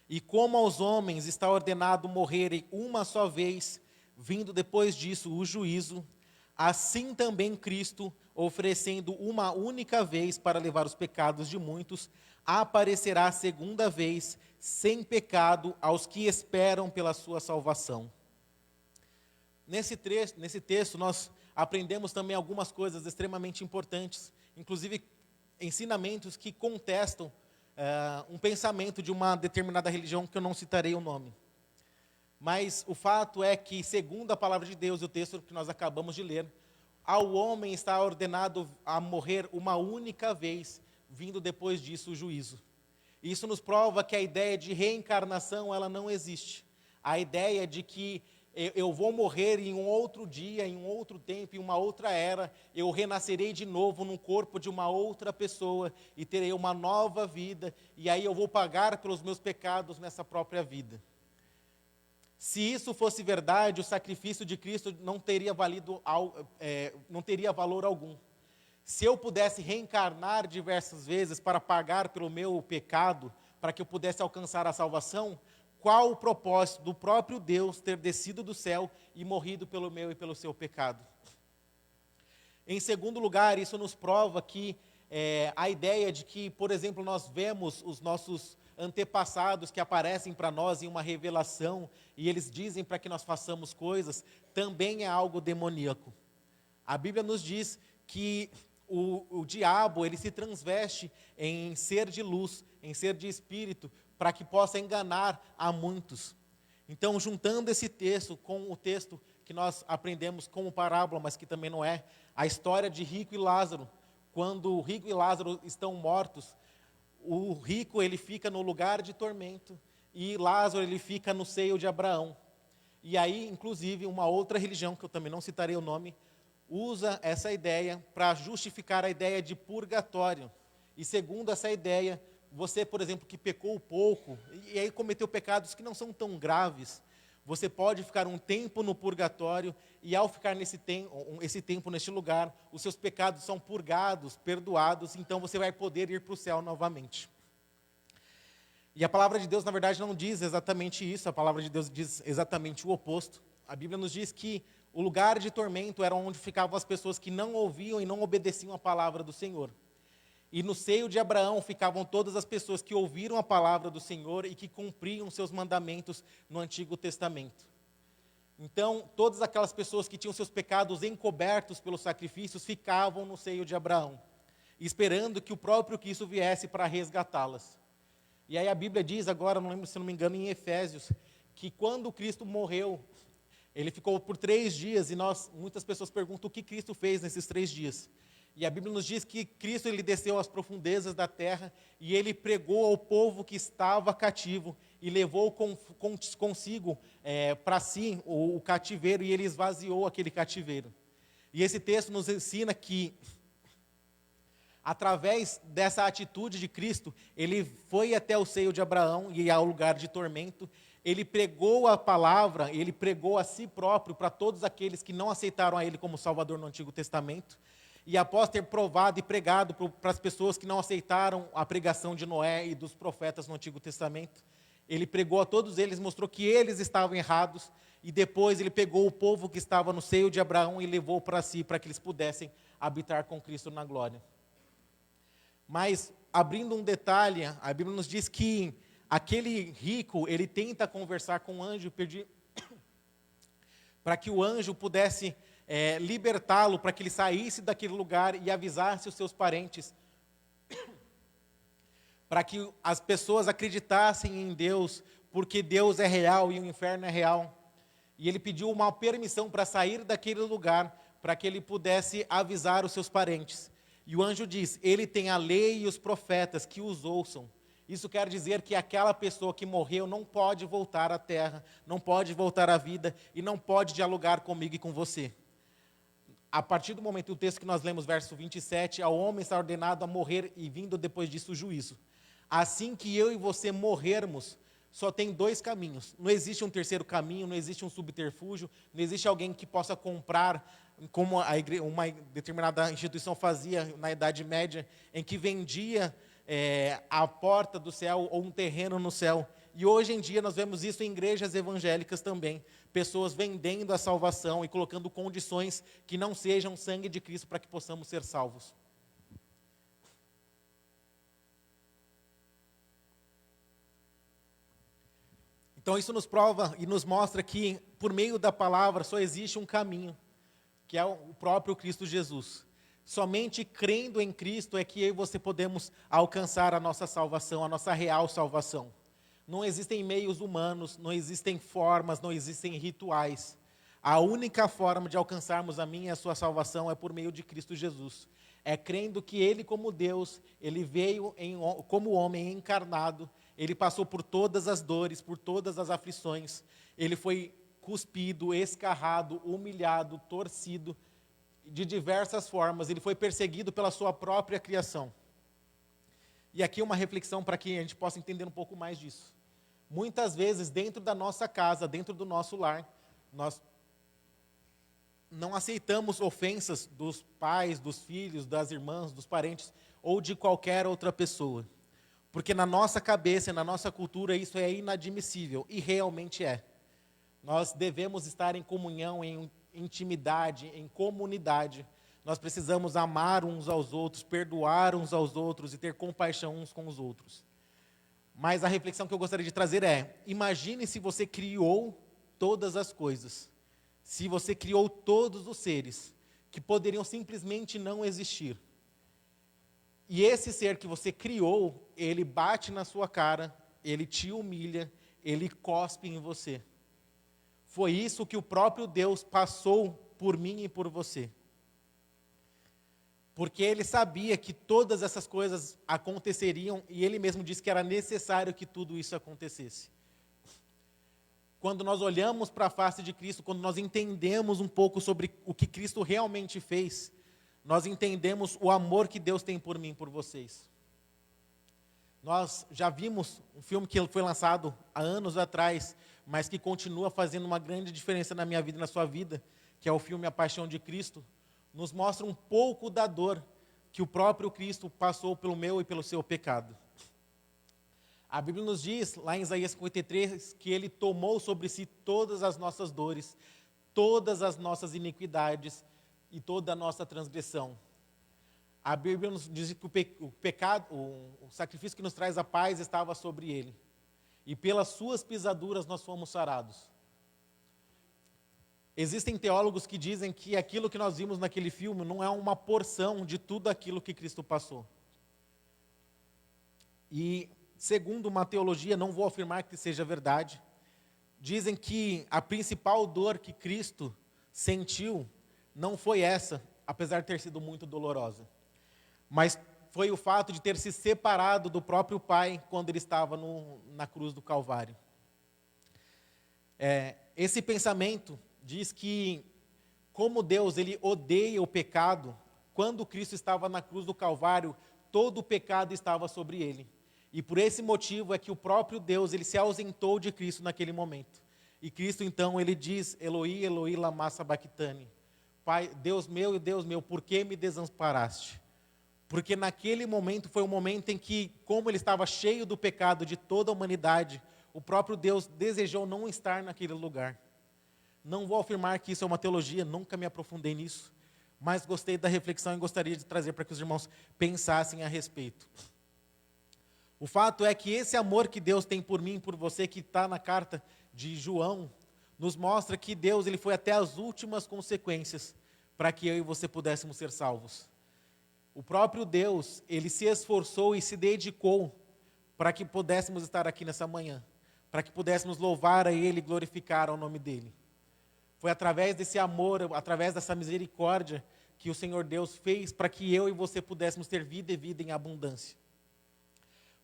E como aos homens está ordenado morrerem uma só vez, vindo depois disso o juízo, assim também Cristo, oferecendo uma única vez para levar os pecados de muitos, aparecerá segunda vez, sem pecado, aos que esperam pela sua salvação. Nesse texto, nós aprendemos também algumas coisas extremamente importantes, inclusive ensinamentos que contestam um pensamento de uma determinada religião, que eu não citarei o nome. Mas o fato é que, segundo a palavra de Deus, o texto que nós acabamos de ler, ao homem está ordenado a morrer uma única vez, vindo depois disso o juízo. Isso nos prova que a ideia de reencarnação, ela não existe. A ideia de que eu vou morrer em um outro dia, em um outro tempo, em uma outra era, eu renascerei de novo no corpo de uma outra pessoa e terei uma nova vida, e aí eu vou pagar pelos meus pecados nessa própria vida. Se isso fosse verdade, o sacrifício de Cristo não teria não teria valor algum. Se eu pudesse reencarnar diversas vezes para pagar pelo meu pecado, para que eu pudesse alcançar a salvação, qual o propósito do próprio Deus ter descido do céu e morrido pelo meu e pelo seu pecado? Em segundo lugar, isso nos prova que a ideia de que, por exemplo, nós vemos os nossos antepassados que aparecem para nós em uma revelação e eles dizem para que nós façamos coisas, também é algo demoníaco. A Bíblia nos diz que o diabo, ele se transveste em ser de luz, em ser de espírito, para que possa enganar a muitos. Então, juntando esse texto com o texto que nós aprendemos como parábola, mas que também não é, a história de Rico e Lázaro. Quando o Rico e Lázaro estão mortos, o rico, ele fica no lugar de tormento e Lázaro, ele fica no seio de Abraão. E aí, inclusive, uma outra religião, que eu também não citarei o nome, usa essa ideia para justificar a ideia de purgatório. E segundo essa ideia, você, por exemplo, que pecou pouco, e aí cometeu pecados que não são tão graves, você pode ficar um tempo no purgatório, e ao ficar esse tempo neste lugar, os seus pecados são purgados, perdoados, então você vai poder ir para o céu novamente. E a palavra de Deus, na verdade, não diz exatamente isso, a palavra de Deus diz exatamente o oposto. A Bíblia nos diz que o lugar de tormento era onde ficavam as pessoas que não ouviam e não obedeciam a palavra do Senhor. E no seio de Abraão ficavam todas as pessoas que ouviram a palavra do Senhor e que cumpriam seus mandamentos no Antigo Testamento. Então, todas aquelas pessoas que tinham seus pecados encobertos pelos sacrifícios ficavam no seio de Abraão, esperando que o próprio Cristo viesse para resgatá-las. E aí a Bíblia diz agora, não lembro se não me engano, em Efésios, que quando Cristo morreu, ele ficou por 3 dias, e muitas pessoas perguntam o que Cristo fez nesses 3 dias. E a Bíblia nos diz que Cristo ele desceu às profundezas da terra e ele pregou ao povo que estava cativo e levou consigo para si o cativeiro, e ele esvaziou aquele cativeiro. E esse texto nos ensina que, através dessa atitude de Cristo, ele foi até o seio de Abraão e ao lugar de tormento. Ele pregou a palavra, ele pregou a si próprio para todos aqueles que não aceitaram a ele como Salvador no Antigo Testamento. E após ter provado e pregado para as pessoas que não aceitaram a pregação de Noé e dos profetas no Antigo Testamento, ele pregou a todos eles, mostrou que eles estavam errados, e depois ele pegou o povo que estava no seio de Abraão e levou para si, para que eles pudessem habitar com Cristo na glória. Mas, abrindo um detalhe, a Bíblia nos diz que aquele rico, ele tenta conversar com o anjo, para que o anjo pudesse libertá-lo, para que ele saísse daquele lugar e avisasse os seus parentes, para que as pessoas acreditassem em Deus, porque Deus é real e o inferno é real. E ele pediu uma permissão para sair daquele lugar, para que ele pudesse avisar os seus parentes. E o anjo diz: ele tem a lei e os profetas, que os ouçam. Isso quer dizer que aquela pessoa que morreu não pode voltar à terra, não pode voltar à vida e não pode dialogar comigo e com você. A partir do momento do texto que nós lemos, verso 27, ao homem está ordenado a morrer e vindo depois disso o juízo. Assim que eu e você morrermos, só tem 2 caminhos. Não existe um terceiro caminho, não existe um subterfúgio, não existe alguém que possa comprar, como uma determinada instituição fazia na Idade Média, em que vendia a porta do céu ou um terreno no céu. E hoje em dia nós vemos isso em igrejas evangélicas também. Pessoas vendendo a salvação e colocando condições que não sejam sangue de Cristo para que possamos ser salvos. Então isso nos prova e nos mostra que, por meio da palavra, só existe um caminho, que é o próprio Cristo Jesus. Somente crendo em Cristo é que eu e você podemos alcançar a nossa salvação, a nossa real salvação. Não existem meios humanos, não existem formas, não existem rituais. A única forma de alcançarmos a minha e a sua salvação é por meio de Cristo Jesus. É crendo que Ele, como Deus, Ele veio como homem encarnado, Ele passou por todas as dores, por todas as aflições. Ele foi cuspido, escarrado, humilhado, torcido, de diversas formas. Ele foi perseguido pela sua própria criação. E aqui uma reflexão para que a gente possa entender um pouco mais disso. Muitas vezes, dentro da nossa casa, dentro do nosso lar, nós não aceitamos ofensas dos pais, dos filhos, das irmãs, dos parentes ou de qualquer outra pessoa. Porque na nossa cabeça, na nossa cultura, isso é inadmissível, e realmente é. Nós devemos estar em comunhão, em intimidade, em comunidade. Nós precisamos amar uns aos outros, perdoar uns aos outros e ter compaixão uns com os outros. Mas a reflexão que eu gostaria de trazer é: imagine se você criou todas as coisas, se você criou todos os seres, que poderiam simplesmente não existir. E esse ser que você criou, ele bate na sua cara, ele te humilha, ele cospe em você. Foi isso que o próprio Deus passou por mim e por você. Porque ele sabia que todas essas coisas aconteceriam, e ele mesmo disse que era necessário que tudo isso acontecesse. Quando nós olhamos para a face de Cristo, quando nós entendemos um pouco sobre o que Cristo realmente fez, nós entendemos o amor que Deus tem por mim e por vocês. Nós já vimos um filme que foi lançado há anos atrás, mas que continua fazendo uma grande diferença na minha vida e na sua vida, que é o filme A Paixão de Cristo. Nos mostra um pouco da dor que o próprio Cristo passou pelo meu e pelo seu pecado. A Bíblia nos diz, lá em Isaías 53, que Ele tomou sobre si todas as nossas dores, todas as nossas iniquidades e toda a nossa transgressão. A Bíblia nos diz que o pecado, o sacrifício que nos traz a paz estava sobre Ele. E pelas suas pisaduras nós fomos sarados. Existem teólogos que dizem que aquilo que nós vimos naquele filme não é uma porção de tudo aquilo que Cristo passou. E, segundo uma teologia, não vou afirmar que seja verdade, dizem que a principal dor que Cristo sentiu não foi essa, apesar de ter sido muito dolorosa, mas foi o fato de ter se separado do próprio Pai quando ele estava na cruz do Calvário. Esse pensamento diz que, como Deus ele odeia o pecado, quando Cristo estava na cruz do Calvário, todo o pecado estava sobre ele. E por esse motivo é que o próprio Deus ele se ausentou de Cristo naquele momento. E Cristo então ele diz: Eloi, Eloi, lama sabachthani. Pai, Deus meu e Deus meu, por que me desamparaste? Porque naquele momento foi um momento em que, como ele estava cheio do pecado de toda a humanidade, o próprio Deus desejou não estar naquele lugar. Não vou afirmar que isso é uma teologia, nunca me aprofundei nisso, mas gostei da reflexão e gostaria de trazer para que os irmãos pensassem a respeito. O fato é que esse amor que Deus tem por mim e por você, que está na carta de João, nos mostra que Deus ele foi até as últimas consequências para que eu e você pudéssemos ser salvos. O próprio Deus, ele se esforçou e se dedicou para que pudéssemos estar aqui nessa manhã, para que pudéssemos louvar a Ele e glorificar o nome dEle. Foi através desse amor, através dessa misericórdia, que o Senhor Deus fez para que eu e você pudéssemos ter vida e vida em abundância.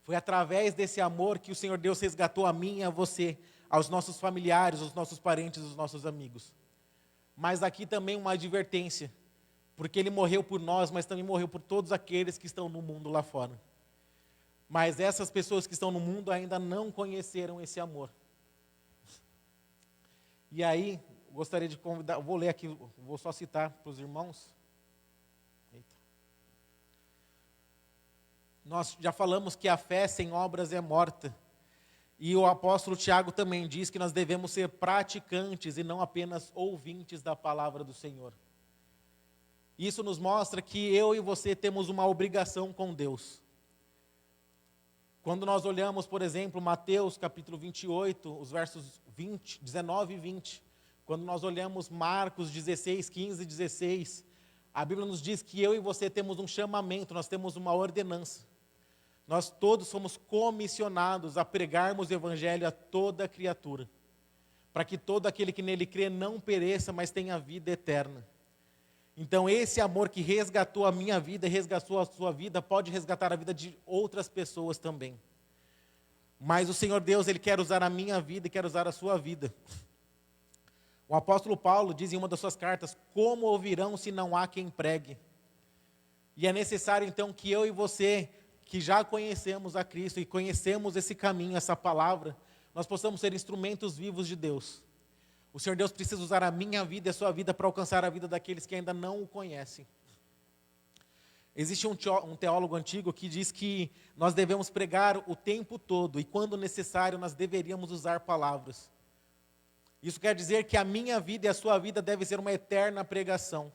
Foi através desse amor que o Senhor Deus resgatou a mim e a você, aos nossos familiares, aos nossos parentes, aos nossos amigos. Mas aqui também uma advertência, porque Ele morreu por nós, mas também morreu por todos aqueles que estão no mundo lá fora. Mas essas pessoas que estão no mundo ainda não conheceram esse amor. E aí, gostaria de convidar, vou ler aqui, vou só citar para os irmãos. Eita. Nós já falamos que a fé sem obras é morta. E o apóstolo Tiago também diz que nós devemos ser praticantes e não apenas ouvintes da palavra do Senhor. Isso nos mostra que eu e você temos uma obrigação com Deus. Quando nós olhamos, por exemplo, Mateus capítulo 28, os versos 19 e 20, quando nós olhamos Marcos 16, 15 e 16, a Bíblia nos diz que eu e você temos um chamamento, nós temos uma ordenança. Nós todos somos comissionados a pregarmos o Evangelho a toda criatura, para que todo aquele que nele crê não pereça, mas tenha vida eterna. Então esse amor que resgatou a minha vida, resgatou a sua vida, pode resgatar a vida de outras pessoas também. Mas o Senhor Deus, Ele quer usar a minha vida e quer usar a sua vida. O apóstolo Paulo diz em uma das suas cartas: como ouvirão se não há quem pregue? E é necessário então que eu e você, que já conhecemos a Cristo e conhecemos esse caminho, essa palavra, nós possamos ser instrumentos vivos de Deus. O Senhor Deus precisa usar a minha vida e a sua vida para alcançar a vida daqueles que ainda não o conhecem. Existe um teólogo antigo que diz que nós devemos pregar o tempo todo e, quando necessário, nós deveríamos usar palavras. Isso quer dizer que a minha vida e a sua vida deve ser uma eterna pregação.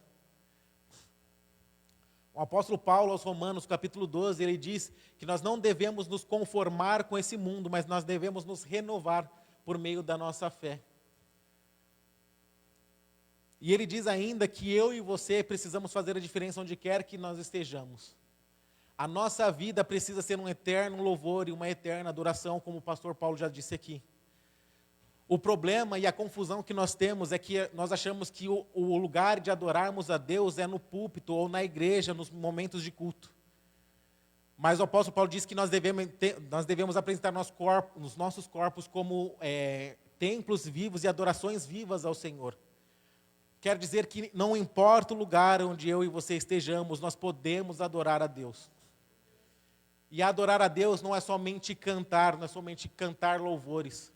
O apóstolo Paulo, aos Romanos, capítulo 12, ele diz que nós não devemos nos conformar com esse mundo, mas nós devemos nos renovar por meio da nossa fé. E ele diz ainda que eu e você precisamos fazer a diferença onde quer que nós estejamos. A nossa vida precisa ser um eterno louvor e uma eterna adoração, como o pastor Paulo já disse aqui. O problema e a confusão que nós temos é que nós achamos que o lugar de adorarmos a Deus é no púlpito ou na igreja, nos momentos de culto. Mas o apóstolo Paulo diz que nós devemos apresentar os nossos corpos como templos vivos e adorações vivas ao Senhor. Quer dizer que não importa o lugar onde eu e você estejamos, nós podemos adorar a Deus. E adorar a Deus não é somente cantar, não é somente cantar louvores.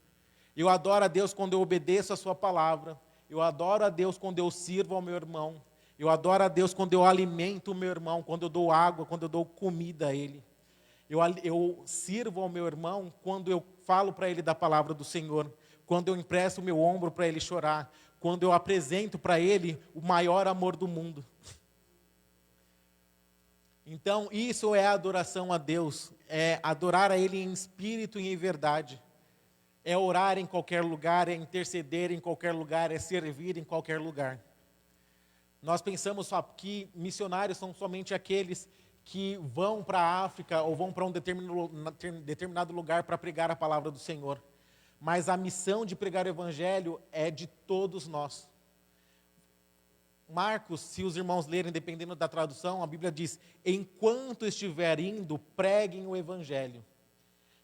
Eu adoro a Deus quando eu obedeço a sua palavra. Eu adoro a Deus quando eu sirvo ao meu irmão. Eu adoro a Deus quando eu alimento o meu irmão, quando eu dou água, quando eu dou comida a ele. Eu sirvo ao meu irmão quando eu falo para ele da palavra do Senhor, quando eu empresto o meu ombro para ele chorar, quando eu apresento para ele o maior amor do mundo. Então, isso é adoração a Deus, é adorar a Ele em espírito e em verdade. É orar em qualquer lugar, é interceder em qualquer lugar, é servir em qualquer lugar. Nós pensamos só que missionários são somente aqueles que vão para a África ou vão para um determinado lugar para pregar a palavra do Senhor. mas a missão de pregar o evangelho é de todos nós. Marcos, se os irmãos lerem, dependendo da tradução, a Bíblia diz: enquanto estiver indo, preguem o evangelho.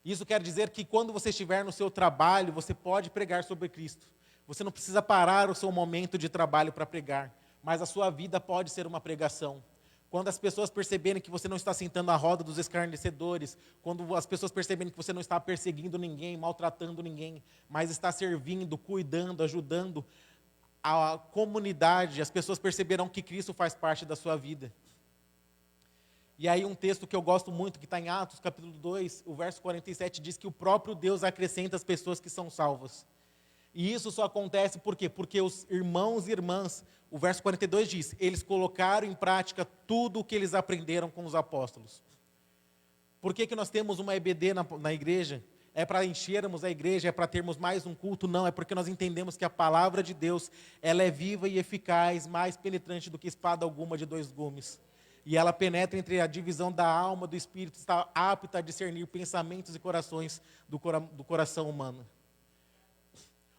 Isso quer dizer que quando você estiver no seu trabalho, você pode pregar sobre Cristo. Você não precisa parar o seu momento de trabalho para pregar, mas a sua vida pode ser uma pregação. Quando as pessoas perceberem que você não está sentando à roda dos escarnecedores, quando as pessoas perceberem que você não está perseguindo ninguém, maltratando ninguém, mas está servindo, cuidando, ajudando a comunidade, as pessoas perceberão que Cristo faz parte da sua vida. E aí um texto que eu gosto muito, que está em Atos, capítulo 2, o verso 47, diz que o próprio Deus acrescenta as pessoas que são salvas. E isso só acontece por quê? Porque os irmãos e irmãs, o verso 42 diz, eles colocaram em prática tudo o que eles aprenderam com os apóstolos. Por que nós temos uma EBD na igreja? É para enchermos a igreja, é para termos mais um culto? Não, é porque nós entendemos que a palavra de Deus, ela é viva e eficaz, mais penetrante do que espada alguma de dois gumes. E ela penetra entre a divisão da alma, do espírito, está apta a discernir pensamentos e corações do coração humano.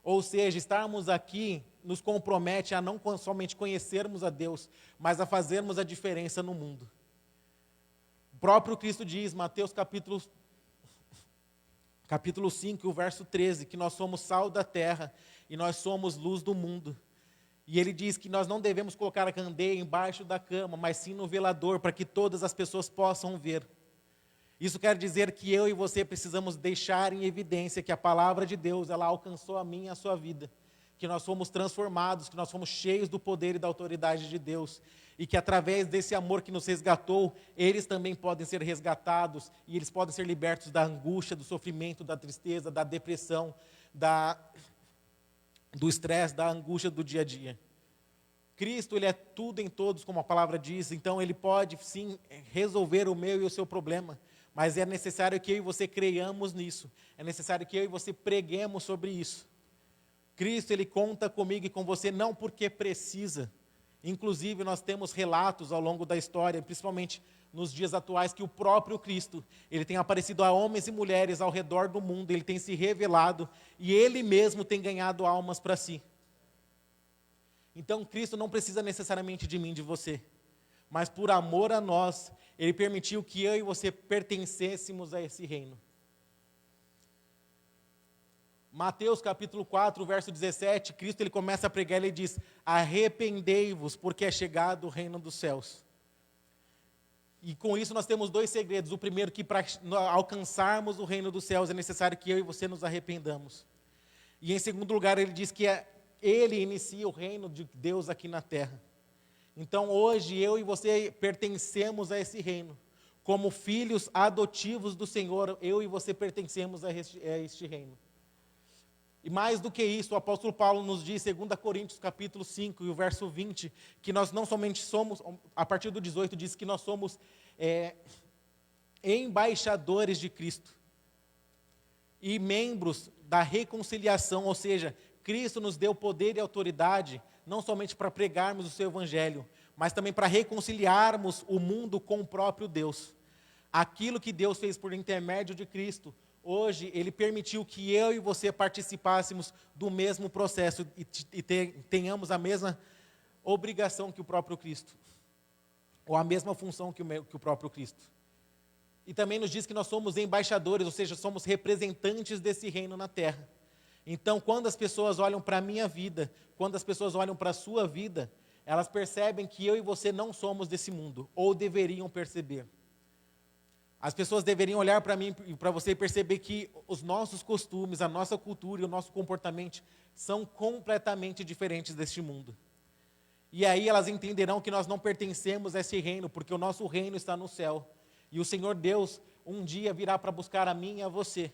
Ou seja, estarmos aqui nos compromete a não somente conhecermos a Deus, mas a fazermos a diferença no mundo. O próprio Cristo diz, Mateus capítulo 5, o verso 13, que nós somos sal da terra e nós somos luz do mundo. E ele diz que nós não devemos colocar a candeia embaixo da cama, mas sim no velador, para que todas as pessoas possam ver. Isso quer dizer que eu e você precisamos deixar em evidência que a palavra de Deus, ela alcançou a minha e a sua vida. Que nós fomos transformados, que nós fomos cheios do poder e da autoridade de Deus. E que através desse amor que nos resgatou, eles também podem ser resgatados e eles podem ser libertos da angústia, do sofrimento, da tristeza, da depressão, do estresse, da angústia do dia a dia. Cristo, ele é tudo em todos, como a palavra diz, então ele pode sim resolver o meu e o seu problema, mas é necessário que eu e você creiamos nisso, é necessário que eu e você preguemos sobre isso. Cristo, ele conta comigo e com você não porque precisa. Inclusive, nós temos relatos ao longo da história, principalmente nos dias atuais, que o próprio Cristo, ele tem aparecido a homens e mulheres ao redor do mundo, ele tem se revelado e ele mesmo tem ganhado almas para si. Então, Cristo não precisa necessariamente de mim, de você, mas por amor a nós, ele permitiu que eu e você pertencêssemos a esse reino. Mateus capítulo 4, verso 17, Cristo ele começa a pregar, ele diz, arrependei-vos, porque é chegado o reino dos céus. E com isso nós temos dois segredos. O primeiro, que para alcançarmos o reino dos céus é necessário que eu e você nos arrependamos. E em segundo lugar, ele diz que ele inicia o reino de Deus aqui na terra. Então hoje eu e você pertencemos a esse reino. Como filhos adotivos do Senhor, eu e você pertencemos a este reino. E mais do que isso, o apóstolo Paulo nos diz, 2 Coríntios capítulo 5, e o verso 20, que nós não somente somos, a partir do 18, diz que nós somos embaixadores de Cristo e membros da reconciliação, ou seja, Cristo nos deu poder e autoridade, não somente para pregarmos o seu evangelho, mas também para reconciliarmos o mundo com o próprio Deus. Aquilo que Deus fez por intermédio de Cristo, hoje, ele permitiu que eu e você participássemos do mesmo processo e tenhamos a mesma obrigação que o próprio Cristo, ou a mesma função que o próprio Cristo. E também nos diz que nós somos embaixadores, ou seja, somos representantes desse reino na terra. Então, quando as pessoas olham para a minha vida, quando as pessoas olham para a sua vida, elas percebem que eu e você não somos desse mundo, ou deveriam perceber. As pessoas deveriam olhar para mim e para você e perceber que os nossos costumes, a nossa cultura e o nosso comportamento são completamente diferentes deste mundo. E aí elas entenderão que nós não pertencemos a esse reino, porque o nosso reino está no céu. E o Senhor Deus um dia virá para buscar a mim e a você.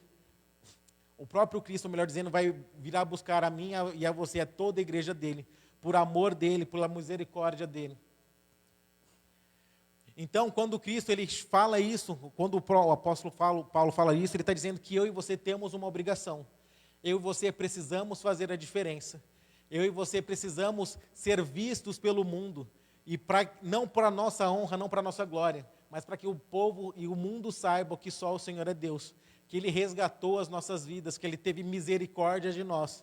O próprio Cristo, melhor dizendo, vai virar buscar a mim e a você, a toda a igreja dele, por amor dele, pela misericórdia dele. Então, quando Cristo ele fala isso, quando o apóstolo Paulo fala isso, ele está dizendo que eu e você temos uma obrigação. Eu e você precisamos fazer a diferença. Eu e você precisamos ser vistos pelo mundo, e não para a nossa honra, não para a nossa glória, mas para que o povo e o mundo saibam que só o Senhor é Deus, que Ele resgatou as nossas vidas, que Ele teve misericórdia de nós.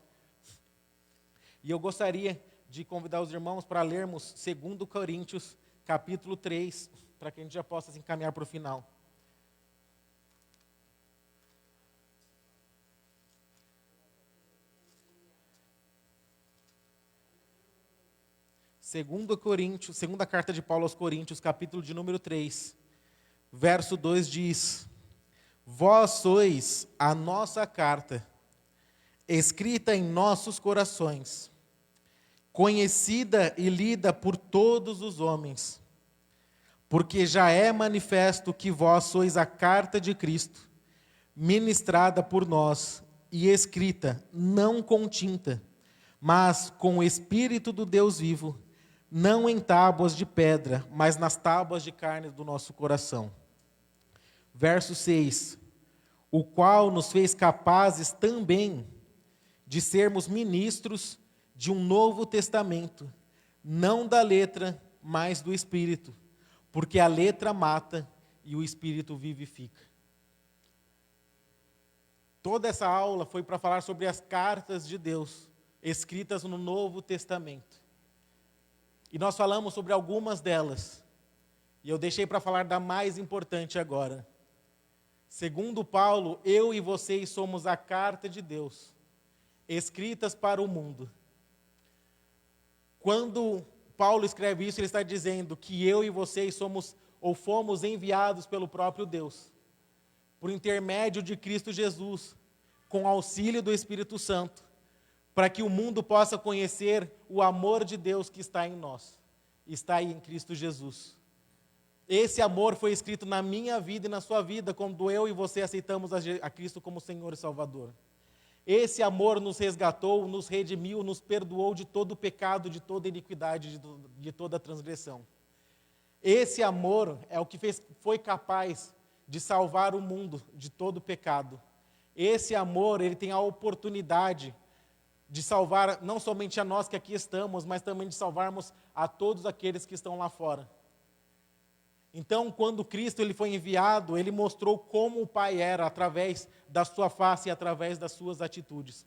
E eu gostaria de convidar os irmãos para lermos 2 Coríntios, capítulo 3, para que a gente já possa se encaminhar para o final. Segunda carta de Paulo aos Coríntios, capítulo de número 3, verso 2 diz: Vós sois a nossa carta, escrita em nossos corações, conhecida e lida por todos os homens, porque já é manifesto que vós sois a carta de Cristo, ministrada por nós e escrita, não com tinta, mas com o Espírito do Deus vivo, não em tábuas de pedra, mas nas tábuas de carne do nosso coração. Verso 6, o qual nos fez capazes também de sermos ministros de um novo testamento, não da letra, mas do Espírito, porque a letra mata e o Espírito vivifica. Toda essa aula foi para falar sobre as cartas de Deus, escritas no Novo Testamento. E nós falamos sobre algumas delas, e eu deixei para falar da mais importante agora. Segundo Paulo, eu e vocês somos a carta de Deus, escritas para o mundo. Quando Paulo escreve isso, ele está dizendo que eu e vocês somos ou fomos enviados pelo próprio Deus, por intermédio de Cristo Jesus, com auxílio do Espírito Santo, para que o mundo possa conhecer o amor de Deus que está em nós, está aí em Cristo Jesus. Esse amor foi escrito na minha vida e na sua vida, quando eu e você aceitamos a Cristo como Senhor e Salvador. Esse amor nos resgatou, nos redimiu, nos perdoou de todo o pecado, de toda iniquidade, de toda a transgressão. Esse amor é o que foi capaz de salvar o mundo de todo o pecado. Esse amor, ele tem a oportunidade de salvar não somente a nós que aqui estamos, mas também de salvarmos a todos aqueles que estão lá fora. Então, quando Cristo ele foi enviado, ele mostrou como o Pai era, através da sua face e através das suas atitudes.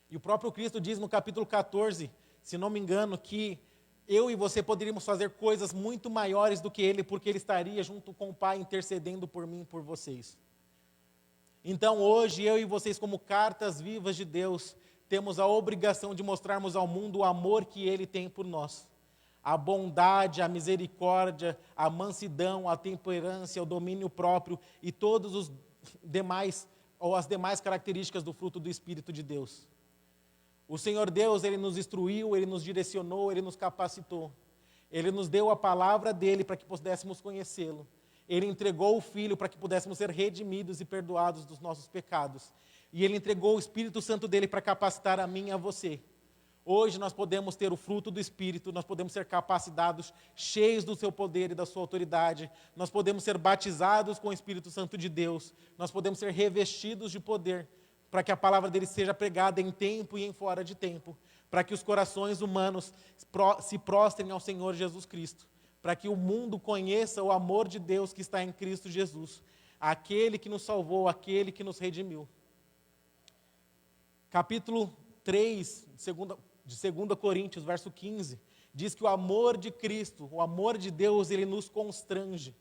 E o próprio Cristo diz no capítulo 14, se não me engano, que eu e você poderíamos fazer coisas muito maiores do que ele, porque ele estaria junto com o Pai intercedendo por mim e por vocês. Então, hoje, eu e vocês, como cartas vivas de Deus, temos a obrigação de mostrarmos ao mundo o amor que Ele tem por nós. A bondade, a misericórdia, a mansidão, a temperança, o domínio próprio e todos os demais, ou as demais características do fruto do Espírito de Deus. O Senhor Deus, Ele nos instruiu, Ele nos direcionou, Ele nos capacitou. Ele nos deu a palavra dEle para que pudéssemos conhecê-lo. Ele entregou o Filho para que pudéssemos ser redimidos e perdoados dos nossos pecados. E Ele entregou o Espírito Santo dEle para capacitar a mim e a você. Hoje nós podemos ter o fruto do Espírito, nós podemos ser capacitados, cheios do seu poder e da sua autoridade. Nós podemos ser batizados com o Espírito Santo de Deus. Nós podemos ser revestidos de poder, para que a palavra dEle seja pregada em tempo e em fora de tempo. Para que os corações humanos se prostrem ao Senhor Jesus Cristo. Para que o mundo conheça o amor de Deus que está em Cristo Jesus, aquele que nos salvou, aquele que nos redimiu. Capítulo 3 de 2 Coríntios, verso 15, diz que o amor de Cristo, o amor de Deus, ele nos constrange.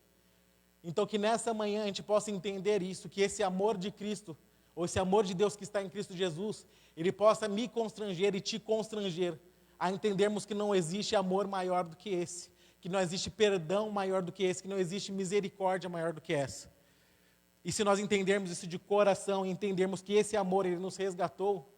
Então que nessa manhã a gente possa entender isso, que esse amor de Cristo, ou esse amor de Deus que está em Cristo Jesus, ele possa me constranger e te constranger, a entendermos que não existe amor maior do que esse. Que não existe perdão maior do que esse, que não existe misericórdia maior do que essa. E se nós entendermos isso de coração, e entendermos que esse amor, ele nos resgatou,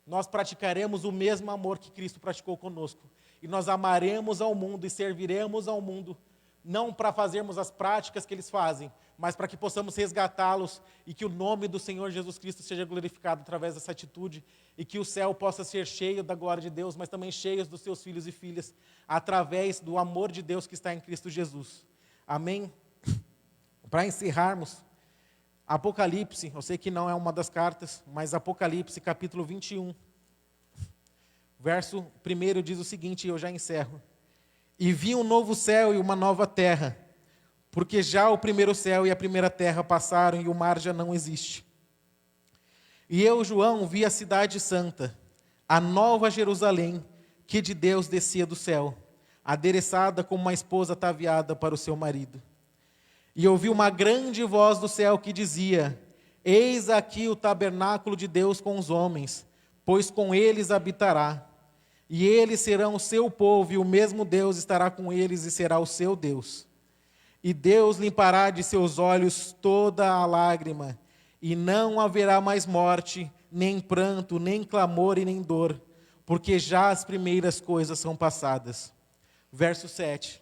nós praticaremos o mesmo amor que Cristo praticou conosco. E nós amaremos ao mundo e serviremos ao mundo, não para fazermos as práticas que eles fazem, mas para que possamos resgatá-los e que o nome do Senhor Jesus Cristo seja glorificado através dessa atitude e que o céu possa ser cheio da glória de Deus, mas também cheio dos seus filhos e filhas, através do amor de Deus que está em Cristo Jesus. Amém? Para encerrarmos, Apocalipse, eu sei que não é uma das cartas, mas Apocalipse, capítulo 21, verso 1 diz o seguinte, e eu já encerro. E vi um novo céu e uma nova terra, porque já o primeiro céu e a primeira terra passaram e o mar já não existe. E eu, João, vi a cidade santa, a nova Jerusalém, que de Deus descia do céu, adereçada como uma esposa ataviada para o seu marido. E ouvi uma grande voz do céu que dizia: Eis aqui o tabernáculo de Deus com os homens, pois com eles habitará. E eles serão o seu povo, e o mesmo Deus estará com eles e será o seu Deus. E Deus limpará de seus olhos toda a lágrima, e não haverá mais morte, nem pranto, nem clamor e nem dor, porque já as primeiras coisas são passadas. Verso 7.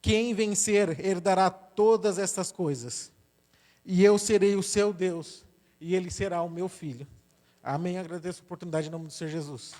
Quem vencer herdará todas estas coisas, e eu serei o seu Deus, e ele será o meu filho. Amém. Agradeço a oportunidade em nome do Senhor Jesus.